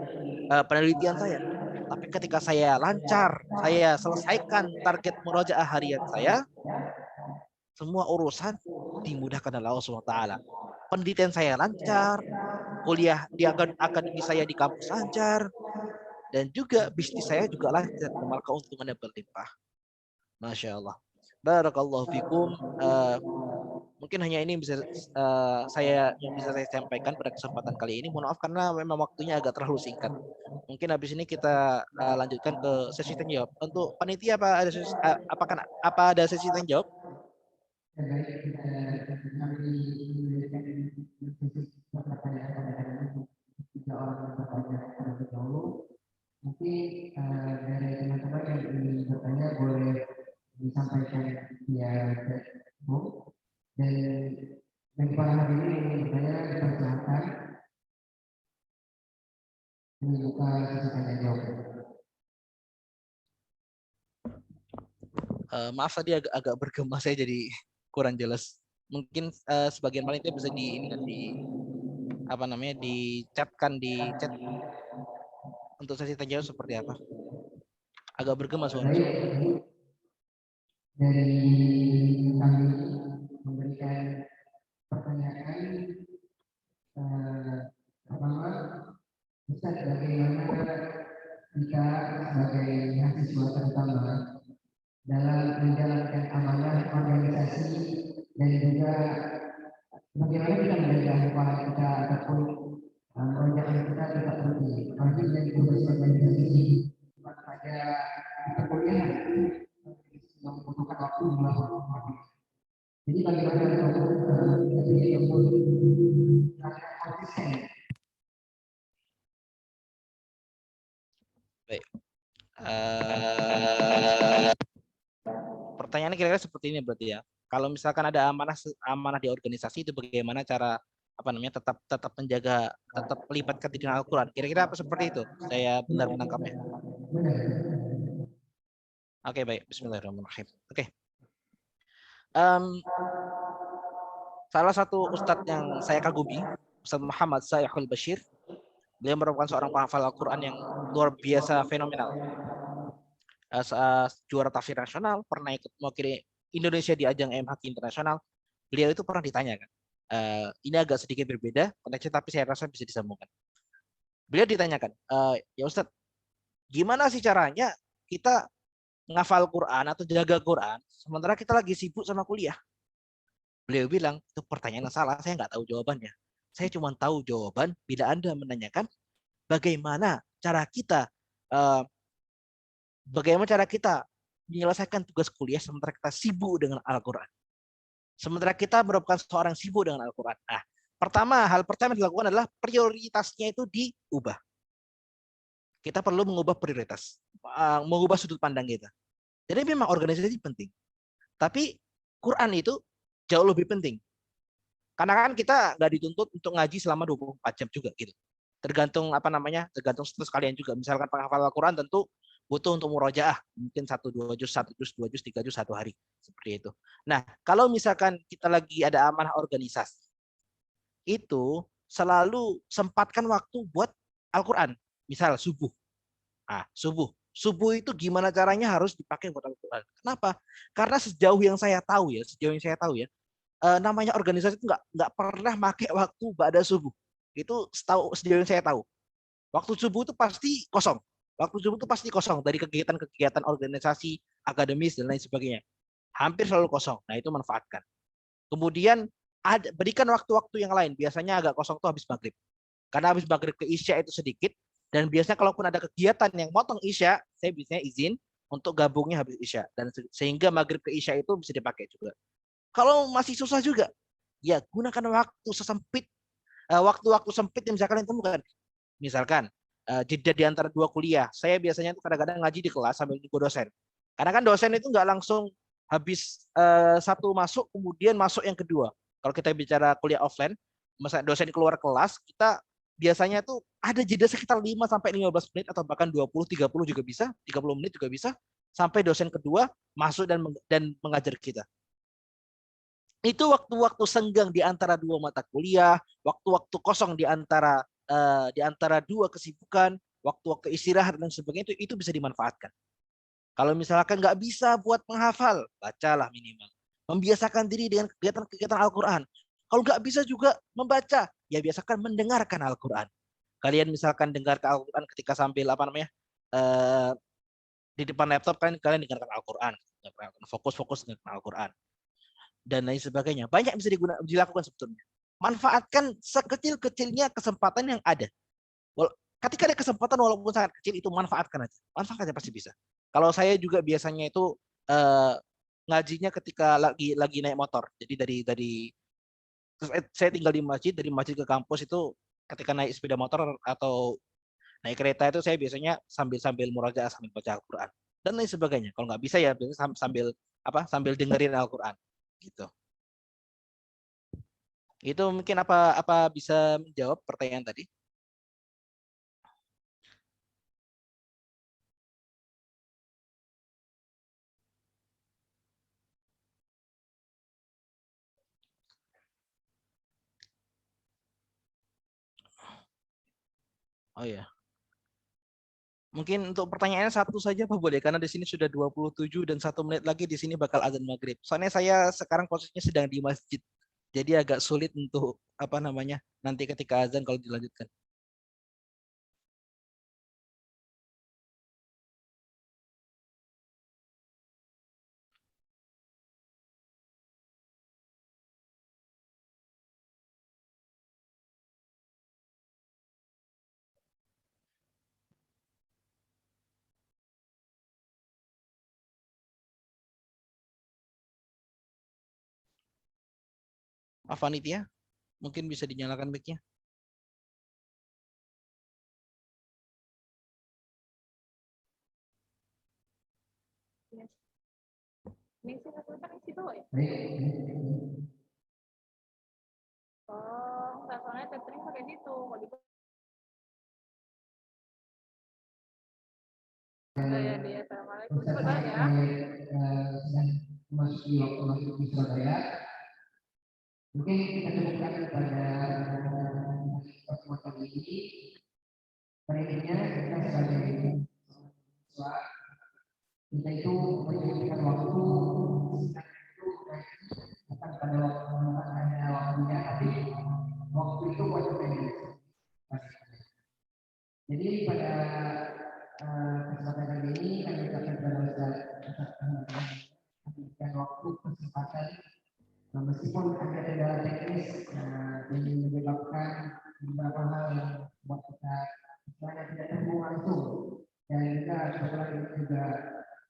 penelitian saya. Tapi ketika saya lancar, saya selesaikan target murojaah harian saya, semua urusan dimudahkan oleh Allah SWT. Penelitian saya lancar, kuliah di akademi saya di kampus lancar, dan juga bisnis saya juga lancar, malah keuntungannya berlimpah. Masya Allah. Barakallahu fikum. Mungkin hanya ini bisa yang bisa saya sampaikan pada kesempatan kali ini. Mohon maaf karena memang waktunya agak terlalu singkat. Mungkin habis ini kita lanjutkan ke sesi tanya jawab. Untuk panitia apa ada sesi tanya jawab? Mungkin dari teman-teman yang ingin bertanya boleh disampaikan via Facebook, dan bagi para hadirin yang ingin bertanya dipersilakan membuka sesi tanya jawab. Maaf tadi agak bergema, saya jadi kurang jelas. Mungkin sebagian panitia bisa di-chatkan di chat untuk sesi tanya jawab seperti apa. Agak bergema suara. Dari kami memberikan pertanyaan pertama, Ustaz, bagaimana kita sebagai mahasiswa terutama dalam menjalankan amanah organisasi, dan juga bagaimana kita menjaga upaya kita ataupun pekerjaan kita tetap rutin, apalagi yang tugas organisasi pada perkuliahan yang membutuhkan waktu jumlah waktu. Jadi bagaimana untuk yang konsisten. Baik. Pertanyaannya kira-kira seperti ini berarti ya. Kalau misalkan ada amanah di organisasi, itu bagaimana cara tetap menjaga, tetap melibatkan diri dengan Al-Quran. Kira-kira apa seperti itu? Saya benar menangkapnya. Oke, baik. Bismillahirrahmanirrahim. Oke. Salah satu ustadz yang saya kagumi, Ustadz Muhammad Saihul Bashir, beliau merupakan seorang penghafal Al-Quran yang luar biasa fenomenal. Juara tafsir nasional, pernah ikut mewakili Indonesia di ajang MHQ internasional. Beliau itu pernah ditanyakan. Ini agak sedikit berbeda konteksnya, tapi saya rasa bisa disambungkan. Beliau ditanyakan, ya Ustadz, gimana sih caranya kita ngafal Quran atau jaga Quran sementara kita lagi sibuk sama kuliah? Beliau bilang, itu pertanyaan yang salah, saya nggak tahu jawabannya. Saya cuma tahu jawaban bila Anda menanyakan bagaimana cara kita menyelesaikan tugas kuliah sementara kita sibuk dengan Al-Quran. Sementara kita merupakan seorang sibuk dengan Al-Quran. Nah, hal pertama yang dilakukan adalah prioritasnya itu diubah. Kita perlu mengubah prioritas, mengubah sudut pandang kita. Jadi memang organisasi penting. Tapi Quran itu jauh lebih penting. Karena kan kita nggak dituntut untuk ngaji selama 24 jam juga gitu. Tergantung status kalian juga. Misalkan penghafal Al-Quran tentu butuh untuk murojaah, mungkin 1-2 juz, 1 juz, 2 juz, 3 juz 1 hari. Seperti itu. Nah, kalau misalkan kita lagi ada amanah organisasi, itu selalu sempatkan waktu buat Al-Quran. Misal subuh. Subuh itu gimana caranya harus dipakai buat Al-Quran. Kenapa? Karena sejauh yang saya tahu ya, namanya organisasi itu nggak pernah pakai waktu ba'da subuh. Itu sejauh yang saya tahu. Waktu subuh itu pasti kosong. Dari kegiatan-kegiatan organisasi, akademis, dan lain sebagainya. Hampir selalu kosong. Nah, itu manfaatkan. Kemudian berikan waktu-waktu yang lain. Biasanya agak kosong tuh habis maghrib. Karena habis maghrib ke Isya itu sedikit. Dan biasanya kalaupun ada kegiatan yang motong Isya, saya biasanya izin untuk gabungnya habis Isya. Dan sehingga maghrib ke Isya itu bisa dipakai juga. Kalau masih susah juga, ya gunakan waktu-waktu sempit yang bisa kalian temukan. Misalkan, jeda di antara 2 kuliah. Saya biasanya tuh kadang-kadang ngaji di kelas sambil nunggu dosen. Karena kan dosen itu nggak langsung habis satu masuk, kemudian masuk yang kedua. Kalau kita bicara kuliah offline, masa dosen keluar kelas, kita biasanya tuh ada jeda sekitar 5-15 menit atau bahkan 20-30 juga bisa, 30 menit juga bisa sampai dosen kedua masuk dan mengajar kita. Itu waktu-waktu senggang di antara dua mata kuliah, waktu-waktu kosong di antara dua kesibukan, waktu-waktu istirahat dan sebagainya, itu bisa dimanfaatkan. Kalau misalkan nggak bisa buat menghafal, bacalah minimal. Membiasakan diri dengan kegiatan Al-Quran. Kalau nggak bisa juga membaca, ya biasakan mendengarkan Al-Quran. Kalian misalkan dengarkan Al-Quran ketika sambil di depan laptop, kalian dengarkan Al-Quran, fokus dengan Al-Quran dan lain sebagainya. Banyak bisa dilakukan sebetulnya. Manfaatkan sekecil-kecilnya kesempatan yang ada. Ketika ada kesempatan walaupun sangat kecil, itu manfaatkan aja. Manfaatkan pasti bisa. Kalau saya juga biasanya itu ngajinya ketika lagi naik motor. Jadi saya tinggal di masjid, dari masjid ke kampus itu ketika naik sepeda motor atau naik kereta itu saya biasanya sambil murojaah, sambil baca Al-Quran dan lain sebagainya. Kalau nggak bisa ya biasanya sambil dengerin Al-Quran gitu. Itu mungkin apa bisa menjawab pertanyaan tadi? Oh ya. Mungkin untuk pertanyaannya satu saja Pak boleh, karena di sini sudah 27 dan 1 menit lagi di sini bakal azan maghrib. Soalnya saya sekarang posisinya sedang di masjid. Jadi agak sulit untuk nanti ketika azan kalau dilanjutkan. Afanitia, mungkin bisa dinyalakan mic-nya. Oh, soalnya tethering pakai situ. Ya, dia. Assalamualaikum. Coba ya. Masuk di Surabaya. Mungkin kita cukupkan pada pertemuan kali ini. Pentingnya kita sebagai siswa, kita itu menyediakan waktu bukan pada waktunya, tapi waktu itu buat kita. Jadi pada kesempatan kali ini kami ucapkan kepada Ustaz memberikan waktu kesempatan, meskipun ada kendala teknis yang menyebabkan beberapa hal yang membuat kita istilahnya tidak terhubung langsung, dan juga kebetulan ini juga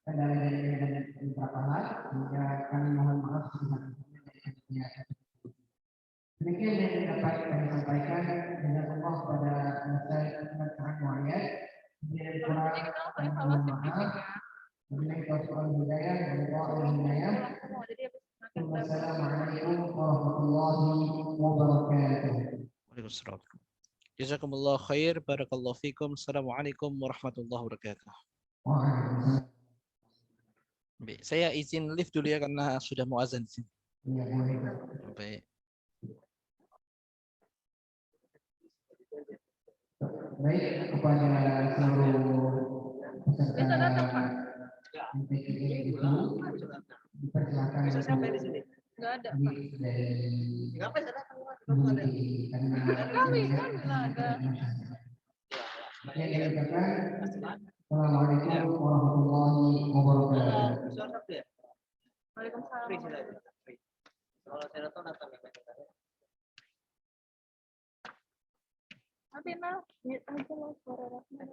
kendala dari beberapa hal, sehingga kami mohon maaf sebesar-besarnya dari panitia. Demikian yang dapat kami sampaikan. Jazakallah kepada Ustaz Ahmad Muhammad. Kemudian kurang kami mohon maaf. Wabillahi taufiq wal hidayah. Wassalamualaikum warahmatullahi wabarakatuh. Waalaikumsalam. Jazakumullah khair, barakallahu fikum. Assalamualaikum warahmatullahi wabarakatuh. Waalaikumsalam. Baik, saya izin lift dulu ya karena sudah mau azan di sini. Iya, boleh. Baik. Baik, kepada seluruh peserta MTQ itu dipersilakan Sampai di sini. Enggak ada. Dari Ngapain ada? kami ada. Assalamualaikum warahmatullahi wabarakatuh. Waalaikumsalam. Nanti nah, mute aja lah suara Rahman.